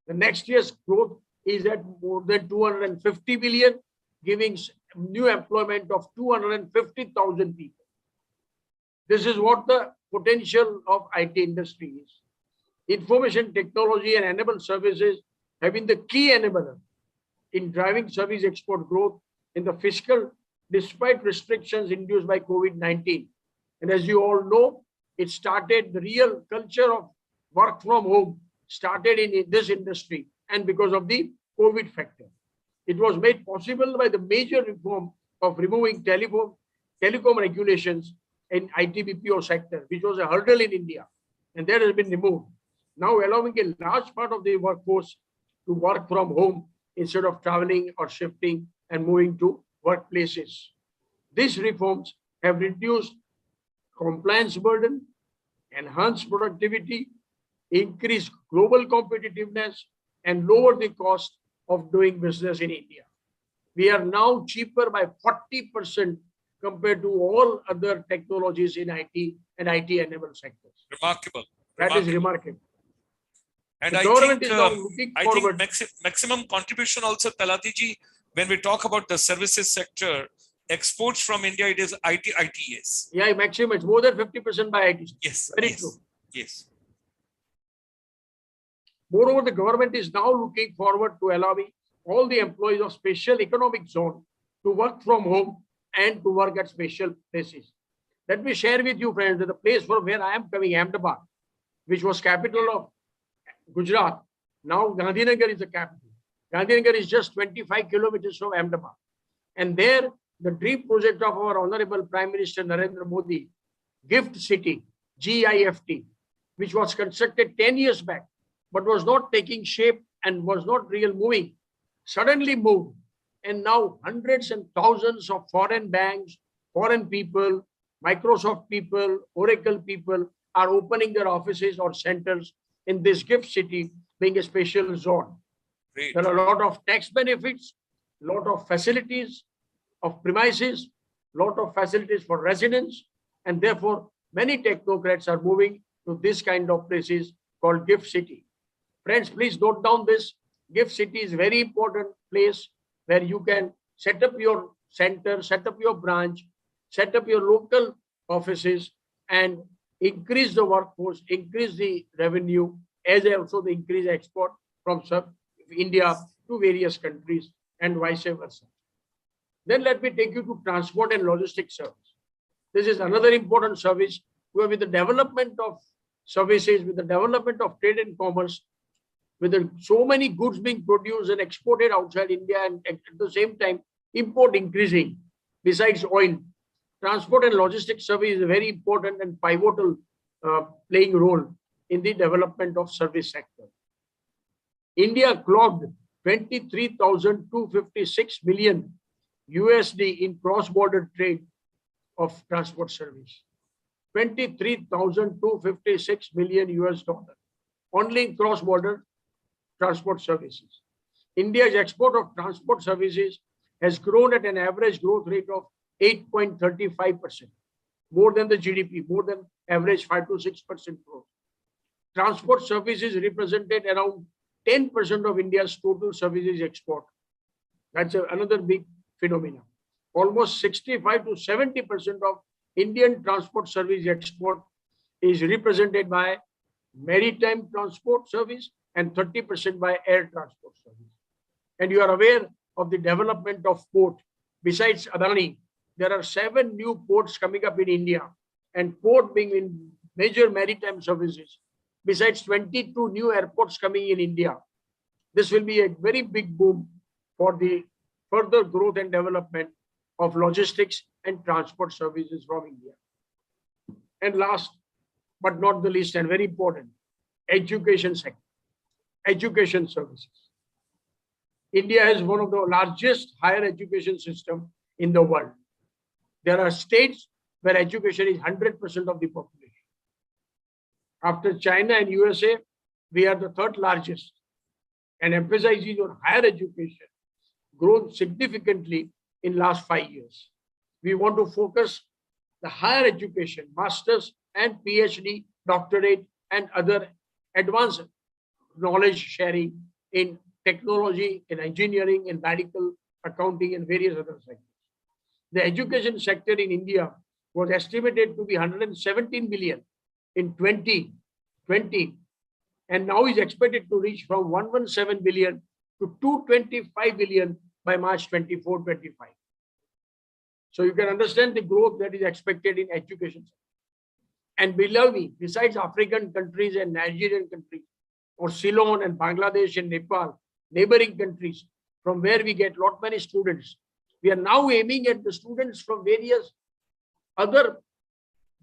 The next year's growth is at more than 250 billion, giving new employment of 250,000 people. This is what the potential of IT industry is. Information technology and enabled services have been the key enabler in driving service export growth in the fiscal, despite restrictions induced by COVID-19. And as you all know, it started, the real culture of work from home started in this industry, and because of the COVID factor. It was made possible by the major reform of removing telecom regulations in ITBPO sector, which was a hurdle in India, and that has been removed. Now allowing a large part of the workforce to work from home instead of traveling or shifting and moving to workplaces. These reforms have reduced compliance burden, enhanced productivity, increased global competitiveness, and lowered the cost of doing business in India. We are now cheaper by 40% compared to all other technologies in IT and IT-enabled sectors. Remarkable. That is remarkable. And the I government think, is now looking forward. maximum contribution also, Talati ji, when we talk about the services sector, exports from India, it is ITES. Yeah, maximum. It's more than 50% by IT. Yes. Very yes, true. Yes. Moreover, the government is now looking forward to allowing all the employees of special economic zone to work from home and to work at special places. Let me share with you, friends, that the place from where I am coming, Ahmedabad, which was capital of Gujarat, now Gandhinagar is the capital. Gandhinagar is just 25 kilometers from Ahmedabad. And there, the dream project of our Honorable Prime Minister Narendra Modi, Gift City, GIFT, which was constructed 10 years back, but was not taking shape and was not real moving, suddenly moved. And now hundreds and thousands of foreign banks, foreign people, Microsoft people, Oracle people are opening their offices or centers in this Gift City, being a special zone. Great. There are a lot of tax benefits, a lot of facilities of premises, a lot of facilities for residents, and therefore many technocrats are moving to this kind of places called Gift City. Friends, please note down this. Gift City is a very important place where you can set up your center, set up your branch, set up your local offices, and increase the workforce, increase the revenue, as also the increase export from India to various countries and vice versa. Then let me take you to transport and logistics service. This is another important service where with the development of services, with the development of trade and commerce, with so many goods being produced and exported outside India, and at the same time, import increasing, besides oil, transport and logistics service is a very important and pivotal playing role in the development of service sector. India clocked 23,256 million USD in cross-border trade of transport service. 23,256 million US dollar only in cross-border transport services. India's export of transport services has grown at an average growth rate of 8.35%, more than the GDP, more than average 5 to 6% growth. Transport services represented around 10% of India's total services export. That's another big phenomenon. Almost 65 to 70% of Indian transport service export is represented by maritime transport service and 30% by air transport service. And you are aware of the development of port. Besides Adani, there are 7 new ports coming up in India, and port being in major maritime services. Besides 22 new airports coming in India, this will be a very big boom for the further growth and development of logistics and transport services from India. And last but not the least, and very important, education sector, education services. India has one of the largest higher education system in the world. There are states where education is 100% of the population. After China and USA, we are the third largest, and emphasizing on higher education grown significantly in last 5 years. We want to focus the higher education, masters and PhD, doctorate and other advanced knowledge sharing in technology, in engineering, in medical, accounting and various other sectors. The education sector in India was estimated to be 117 billion in 2020, and now is expected to reach from 117 billion to 225 billion by March 24-25. So you can understand the growth that is expected in education. And believe me, besides African countries and Nigerian countries, or Ceylon and Bangladesh and Nepal, neighboring countries from where we get lot many students, we are now aiming at the students from various other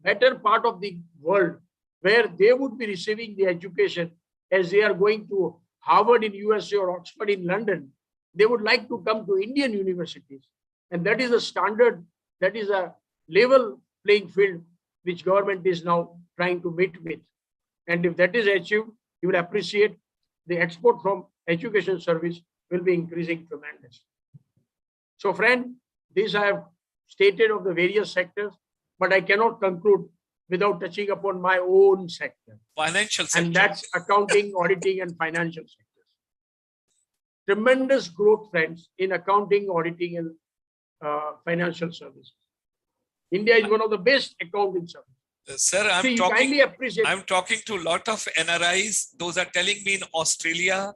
better part of the world, where they would be receiving the education as they are going to Harvard in USA or Oxford in London. They would like to come to Indian universities. And that is a standard, that is a level playing field which government is now trying to meet with. And if that is achieved, you will appreciate the export from education service will be increasing tremendously. So friend, this I have stated of the various sectors, but I cannot conclude without touching upon my own sector. Financial sector. And that's accounting, auditing and financial sectors. Tremendous growth, friends, in accounting, auditing and financial services. India is one of the best accounting services. Sir, I'm talking to a lot of NRIs. Those are telling me in Australia,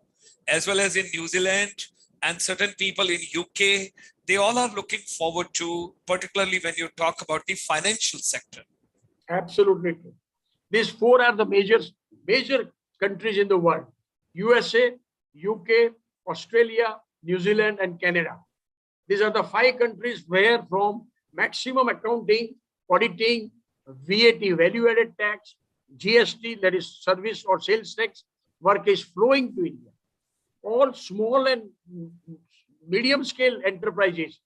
as well as in New Zealand, and certain people in UK. They all are looking forward to, particularly when you talk about the financial sector. Absolutely true. These 4 are the major countries in the world: USA, UK, Australia, New Zealand, and Canada. These are the 5 countries where from maximum accounting, auditing, VAT, value-added tax, GST, that is service or sales tax, work is flowing to India. All small and medium-scale enterprises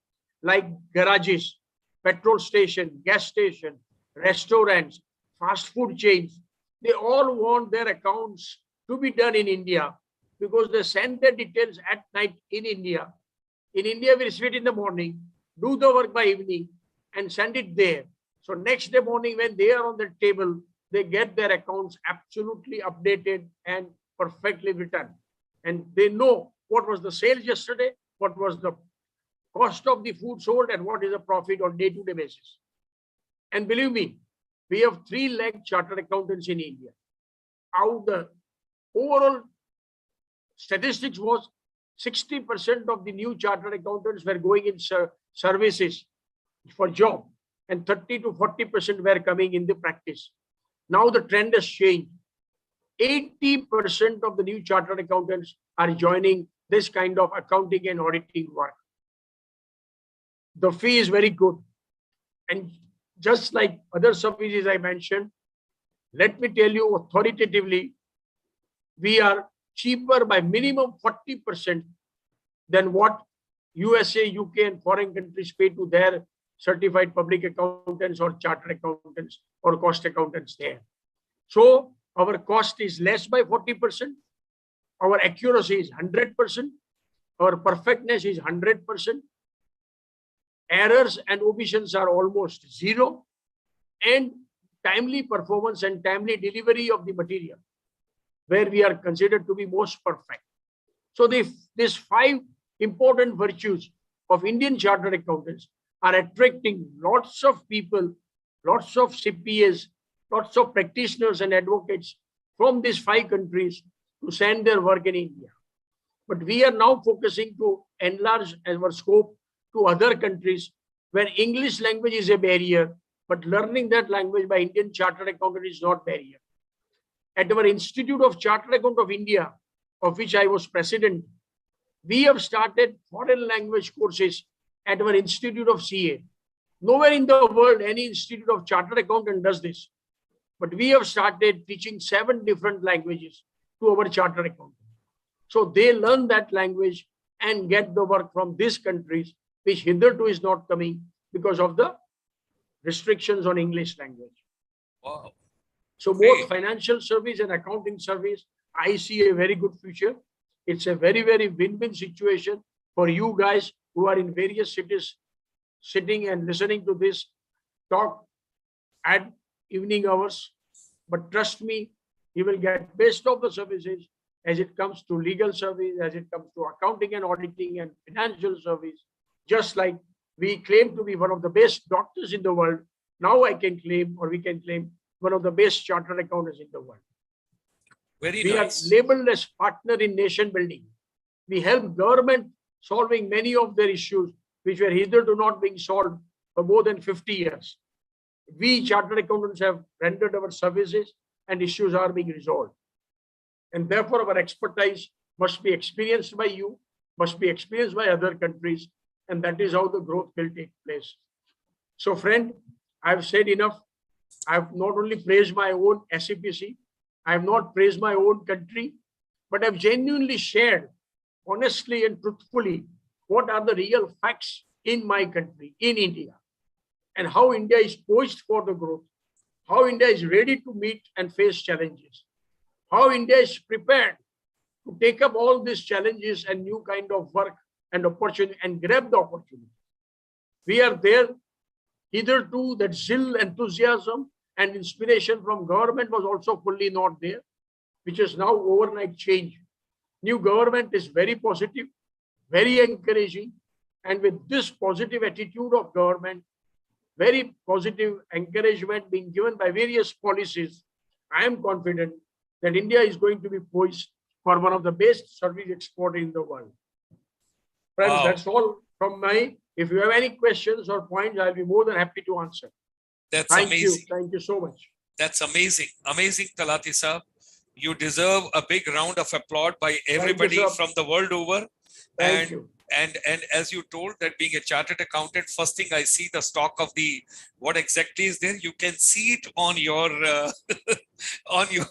like garages, petrol station, gas station, restaurants, fast food chains, they all want their accounts to be done in India because they send their details at night in India. In India, we receive it in the morning, do the work by evening, and send it there. So next day morning, when they are on the table, they get their accounts absolutely updated and perfectly written. And they know what was the sales yesterday, what was the cost of the food sold, and what is the profit on day-to-day basis. And believe me, we have 3 lakh chartered accountants in India. Out the overall statistics was 60% of the new chartered accountants were going in services for job, and 30 to 40% were coming in the practice. Now the trend has changed. 80% of the new chartered accountants are joining this kind of accounting and auditing work. The fee is very good. And just like other services I mentioned, let me tell you authoritatively, we are cheaper by minimum 40% than what USA, UK and foreign countries pay to their certified public accountants or chartered accountants or cost accountants there. So our cost is less by 40%. Our accuracy is 100%. Our perfectness is 100%. Errors and omissions are almost 0. And timely performance and timely delivery of the material where we are considered to be most perfect. So these 5 important virtues of Indian Chartered Accountants are attracting lots of people, lots of CPAs, lots of practitioners and advocates from these 5 countries to send their work in India. But we are now focusing to enlarge our scope to other countries where English language is a barrier, but learning that language by Indian Chartered Accountant is not barrier. At our Institute of Chartered Account of India, of which I was president, we have started foreign language courses at our Institute of CA. Nowhere in the world any Institute of Chartered Accountant does this. But we have started teaching 7 different languages to our chartered accountants. So they learn that language and get the work from these countries, which hitherto is not coming because of the restrictions on English language. Wow. So both financial service and accounting service, I see a very good future. It's a very, very win-win situation for you guys who are in various cities, sitting and listening to this talk at evening hours. But trust me, you will get best of the services as it comes to legal service, as it comes to accounting and auditing and financial service. Just like we claim to be one of the best doctors in the world, now I can claim, or we can claim, one of the best chartered accountants in the world. Very we nice. are labeled as partner in nation building. We help government solving many of their issues, which were hitherto not being solved for more than 50 years. We chartered accountants have rendered our services and issues are being resolved. And therefore, our expertise must be experienced by you, must be experienced by other countries, and that is how the growth will take place. So, friend, I've said enough. I've not only praised my own SEPC, I have not praised my own country, but I've genuinely shared honestly and truthfully what are the real facts in my country, in India, and how India is poised for the growth, how India is ready to meet and face challenges, how India is prepared to take up all these challenges and new kind of work and opportunity and grab the opportunity. We are there. Hitherto, that zeal, enthusiasm, and inspiration from government was also fully not there, which is now overnight change. New government is very positive, very encouraging, and with this positive attitude of government, very positive encouragement being given by various policies, I am confident that India is going to be poised for one of the best service exporters in the world. Friends, Wow. That's all from my. If you have any questions or points, I'll be more than happy to answer. That's Thank amazing. you. Thank you so much. That's amazing. Amazing, Talati sir. You deserve a big round of applause by everybody sir. from the world over. Thank and you. and as you told that being a chartered accountant, first thing I see the stock of the what exactly is there. You can see it on your on your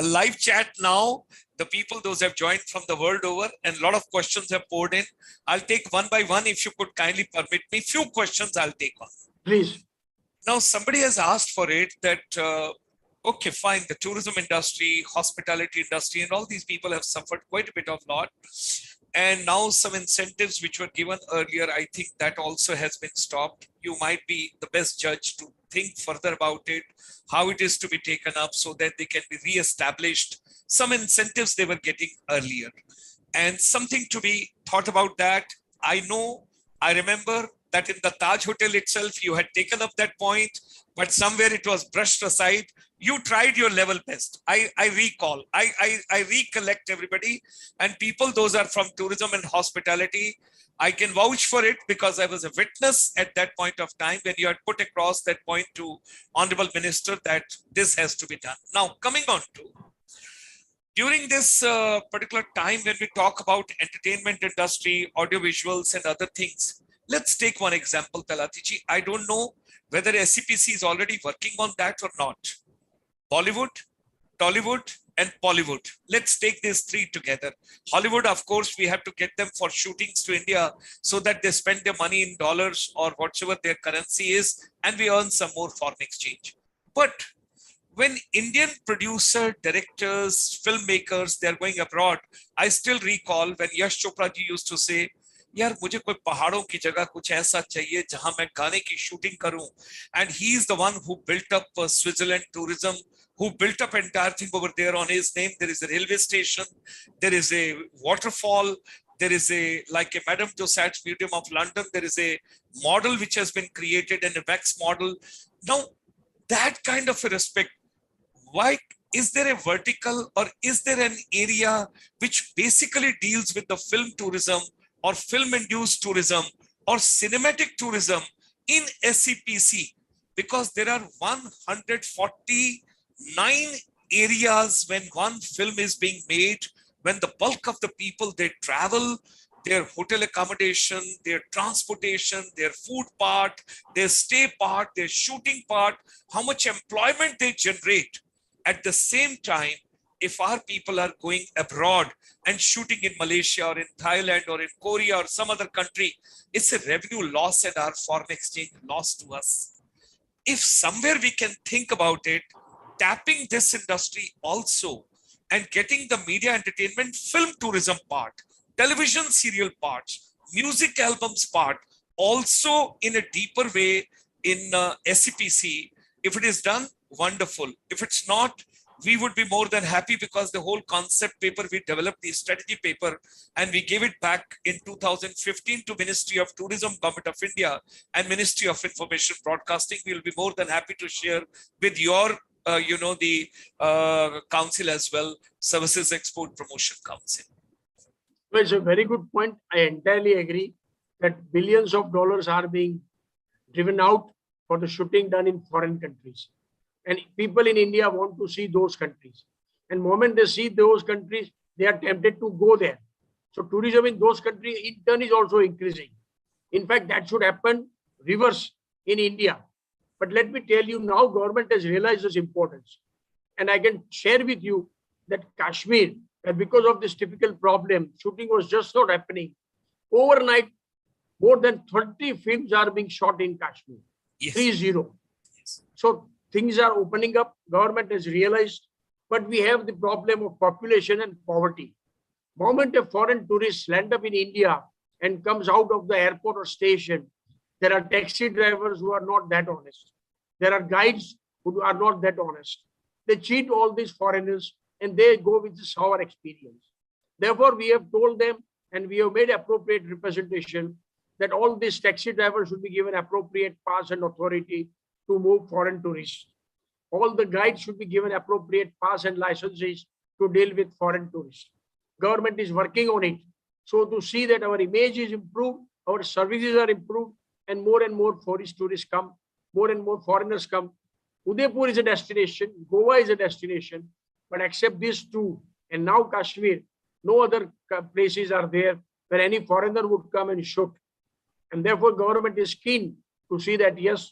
live chat now. The people those have joined from the world over, and a lot of questions have poured in. I'll take one by one if you could kindly permit me. Few questions I'll take on. Please. Now somebody has asked for it that okay, fine, the tourism industry, hospitality industry, and all these people have suffered quite a bit of lot. And now some incentives which were given earlier, I think that also has been stopped. You might be the best judge to think further about it, how it is to be taken up so that they can be re-established. Some incentives they were getting earlier and something to be thought about that. I remember that in the Taj Hotel itself, you had taken up that point, but somewhere it was brushed aside. You tried your level best. I recall, I recollect everybody and people, those are from tourism and hospitality. I can vouch for it because I was a witness at that point of time when you had put across that point to Honorable Minister that this has to be done. Now, coming on to, during this particular time when we talk about entertainment industry, audiovisuals and other things, let's take one example, Talati ji. I don't know whether SEPC is already working on that or not. Bollywood, Tollywood, and Bollywood. Let's take these 3 together. Hollywood, of course, we have to get them for shootings to India so that they spend their money in dollars or whatever their currency is, and we earn some more foreign exchange. But when Indian producer, directors, filmmakers, they're going abroad, I still recall when Yash Chopra ji used to say, यार मुझे कोई पहाड़ों की जगह कुछ ऐसा चाहिए जहां मैं गाने की शूटिंग करूं, and he is the one who built up Switzerland tourism who built up entire thing over there on his name. There is a railway station, there is a waterfall, there is a, like a Madame Tussauds Museum of London, there is a model which has been created and a wax model. Now, that kind of a respect, why is there a vertical or is there an area which basically deals with the film tourism or film induced tourism or cinematic tourism in SEPC? Because there are 149 areas when one film is being made, when the bulk of the people, they travel, their hotel accommodation, their transportation, their food part, their stay part, their shooting part, how much employment they generate. At the same time, if our people are going abroad and shooting in Malaysia or in Thailand or in Korea or some other country, it's a revenue loss and our foreign exchange loss to us. If somewhere we can think about it, tapping this industry also and getting the media entertainment film tourism part, television serial parts, music albums part, also in a deeper way in SEPC. If it is done, wonderful. If it's not, we would be more than happy, because the whole concept paper, we developed the strategy paper and we gave it back in 2015 to Ministry of Tourism, Government of India and Ministry of Information Broadcasting. We will be more than happy to share with your, the council as well, Services Export Promotion Council. Well, it's a very good point. I entirely agree that billions of dollars are being driven out for the shooting done in foreign countries. And people in India want to see those countries. And the moment they see those countries, they are tempted to go there. So tourism in those countries in turn is also increasing. In fact, that should happen reverse in India. But let me tell you now, government has realized its importance. And I can share with you that Kashmir, that because of this typical problem, shooting was just not happening. Overnight, more than 30 films are being shot in Kashmir. Yes. 30. Yes. So things are opening up. Government has realized, but we have the problem of population and poverty. Moment a foreign tourist land up in India and comes out of the airport or station, there are taxi drivers who are not that honest. There are guides who are not that honest. They cheat all these foreigners and they go with the sour experience. Therefore, we have told them and we have made appropriate representation that all these taxi drivers should be given appropriate pass and authority to move foreign tourists. All the guides should be given appropriate pass and licenses to deal with foreign tourists. Government is working on it. So to see that our image is improved, our services are improved, and more foreign tourists come, more and more foreigners come. Udaipur is a destination, Goa is a destination, but except these two, and now Kashmir, no other places are there where any foreigner would come and shoot. And therefore, government is keen to see that, yes,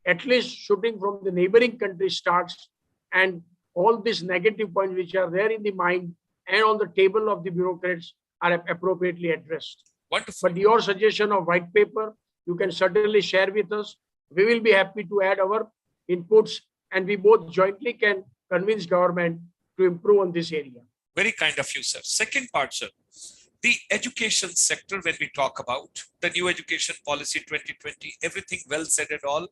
at least shooting from the neighboring country starts, and all these negative points which are there in the mind and on the table of the bureaucrats are appropriately addressed. Wonderful. But your suggestion of white paper, you can certainly share with us. We will be happy to add our inputs, and we both jointly can convince government to improve on this area. Very kind of you, sir. Second part, sir. The education sector, when we talk about the new education policy 2020, everything well said and all.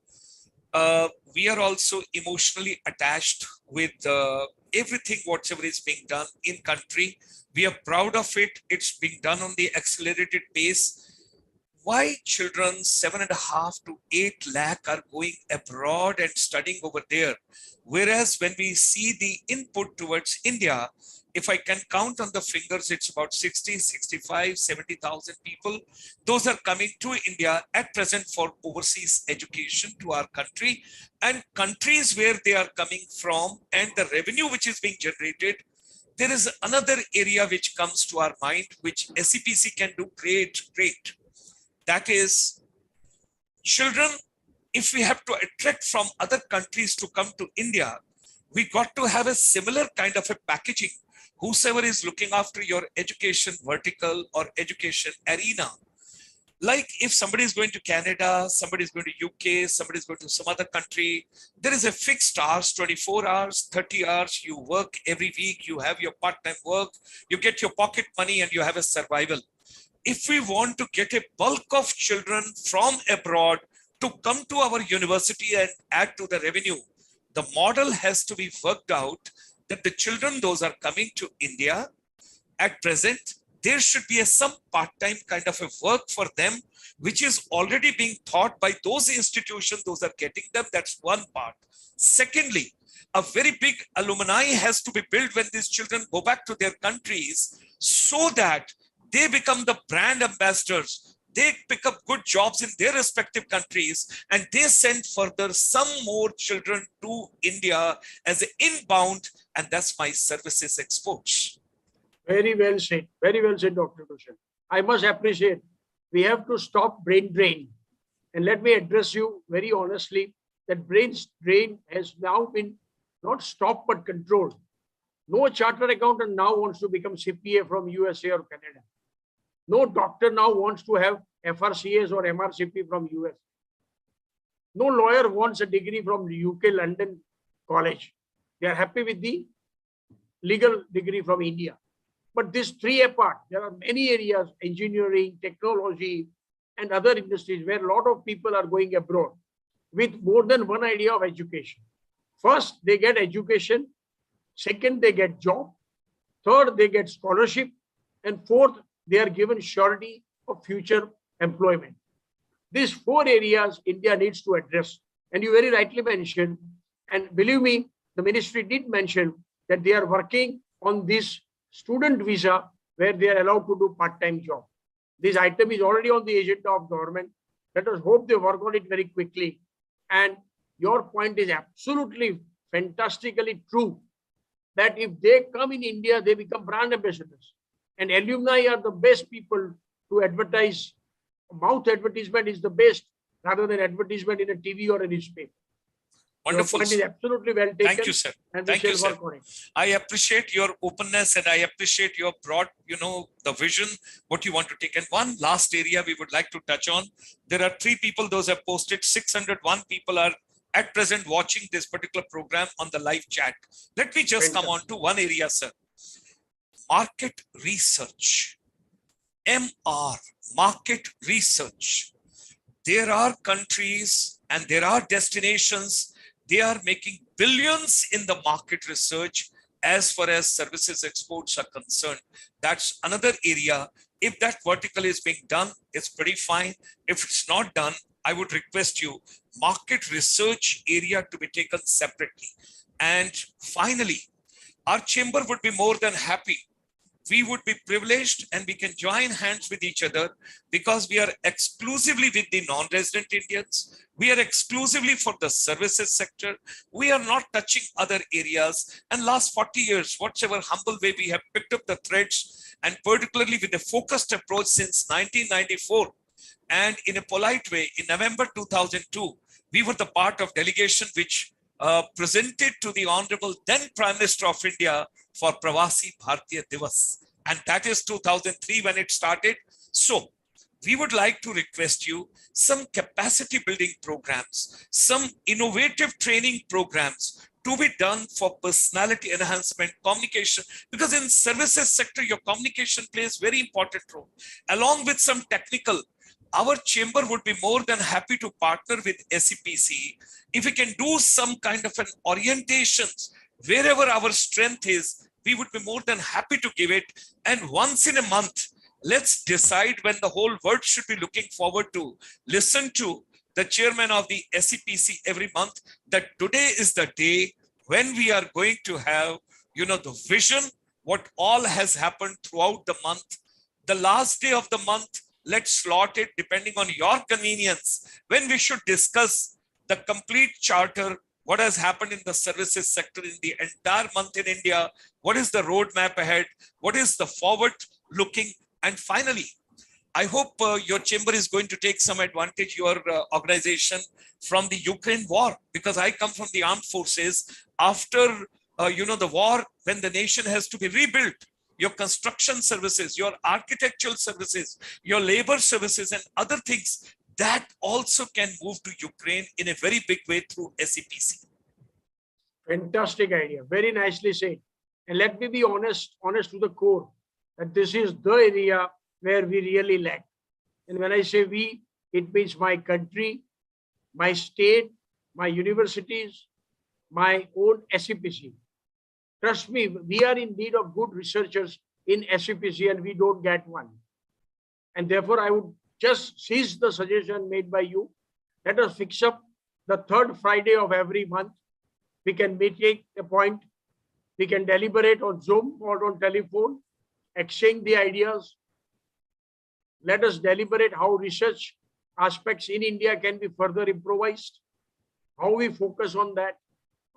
We are also emotionally attached with everything whatever is being done in country. We are proud of it. It's being done on the accelerated pace. Why children 7.5 to 8 lakh are going abroad and studying over there? Whereas when we see the input towards India, if I can count on the fingers, it's about 60, 65, 70,000 people. Those are coming to India at present for overseas education to our country, and countries where they are coming from and the revenue which is being generated. There is another area which comes to our mind, which SEPC can do great. That is, children, if we have to attract from other countries to come to India, we got to have a similar kind of a packaging. Whosoever is looking after your education vertical or education arena, like if somebody is going to Canada, somebody is going to UK, somebody is going to some other country, there is a fixed hours, 24 hours, 30 hours, you work every week, you have your part-time work, you get your pocket money and you have a survival. If we want to get a bulk of children from abroad to come to our university and add to the revenue, The model has to be worked out that the children, those are coming to India at present, there should be some part-time kind of a work for them, which is already being taught by those institutions, those are getting them. That's one part. Secondly, a very big alumni has to be built when these children go back to their countries so that they become the brand ambassadors. They pick up good jobs in their respective countries and they send further some more children to India as an inbound, and that's my services exports. Very well said. Very well said, Dr. Kushan. I must appreciate. We have to stop brain drain. And let me address you very honestly that brain drain has now been not stopped but controlled. No chartered accountant now wants to become CPA from USA or Canada. No doctor now wants to have FRCS or MRCP from US. No lawyer wants a degree from UK London College. They are happy with the legal degree from India. But these three apart, there are many areas, engineering, technology, and other industries where a lot of people are going abroad with more than one idea of education. First, they get education. Second, they get job. Third, they get scholarship. And fourth, they are given surety of future employment. These four areas India needs to address. And you very rightly mentioned, and believe me, the ministry did mention that they are working on this student visa where they are allowed to do part-time job. This item is already on the agenda of government. Let us hope they work on it very quickly. And your point is absolutely fantastically true that if they come in India, they become brand ambassadors. And alumni are the best people to advertise. Mouth advertisement is the best rather than advertisement in a TV or a newspaper. Wonderful. Your point is absolutely well taken. Thank you, sir. And Thank we you, shall sir. work on it. I appreciate your openness and I appreciate your broad, the vision, what you want to take. And one last area we would like to touch on. There are 3 people, those have posted. 601 people are at present watching this particular program on the live chat. Let me just come on to one area, sir. Market research. MR, market research. There are countries and there are destinations. They are making billions in the market research as far as services exports are concerned. That's another area. If that vertical is being done, it's pretty fine. If it's not done, I would request you, market research area to be taken separately. And finally, our chamber would be more than happy. We would be privileged and we can join hands with each other because we are exclusively with the non-resident Indians. We are exclusively for the services sector. We are not touching other areas. And last 40 years, whatever humble way we have picked up the threads, and particularly with a focused approach since 1994. And in a polite way, in November 2002, we were the part of delegation which presented to the Honorable then Prime Minister of India for Pravasi Bharatiya Divas. And that is 2003 when it started. So we would like to request you some capacity building programs, some innovative training programs to be done for personality enhancement, communication, because in services sector, your communication plays very important role, along with some technical. Our chamber would be more than happy to partner with SEPC if we can do some kind of an orientations wherever our strength is. We would be more than happy to give it. And once in a month, let's decide when the whole world should be looking forward to listen to the chairman of the SEPC every month, that today is the day when we are going to have, the vision, what all has happened throughout the month. The last day of the month, let's slot it depending on your convenience, when we should discuss the complete charter, what has happened in the services sector in the entire month in India, what is the roadmap ahead, what is the forward looking, and finally, I hope your chamber is going to take some advantage, your organization, from the Ukraine war, because I come from the armed forces. After, the war, when the nation has to be rebuilt, your construction services, your architectural services, your labor services, and other things, that also can move to Ukraine in a very big way through SEPC. Fantastic idea. Very nicely said. And let me be honest to the core, that this is the area where we really lack. And when I say we, it means my country, my state, my universities, my own SEPC. Trust me, we are in need of good researchers in SEPC and we don't get one. And therefore, I would just seize the suggestion made by you. Let us fix up the third Friday of every month. We can make a point. We can deliberate on Zoom or on telephone, exchange the ideas. Let us deliberate how research aspects in India can be further improvised, how we focus on that,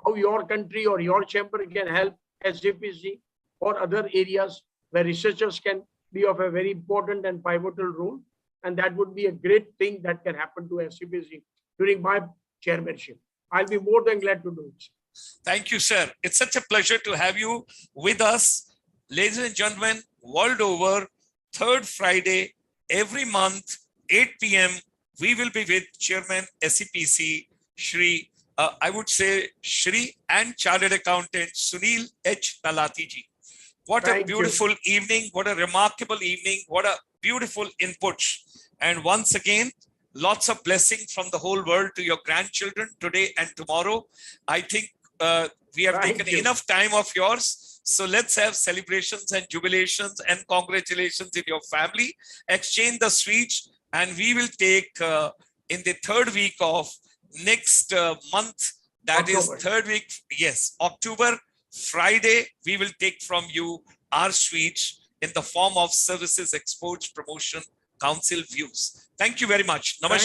how your country or your chamber can help SEPC or other areas where researchers can be of a very important and pivotal role. And that would be a great thing that can happen to SEPC during my chairmanship. I'll be more than glad to do it. Thank you, sir. It's such a pleasure to have you with us. Ladies and gentlemen, world over, third Friday, every month, 8 p.m., we will be with Chairman SEPC, Shri, I would say Shri and Chartered Accountant Sunil H. Talati ji. What a beautiful evening. What a remarkable evening. What a beautiful input. And once again, lots of blessings from the whole world to your grandchildren today and tomorrow. I think we have taken enough time of yours. So let's have celebrations and jubilations and congratulations in your family. Exchange the sweets and we will take in the third week of next month. That October. Is third week. Yes, October, Friday, we will take from you our sweets in the form of services, exports, promotion, council views. Thank you very much. Namaskar.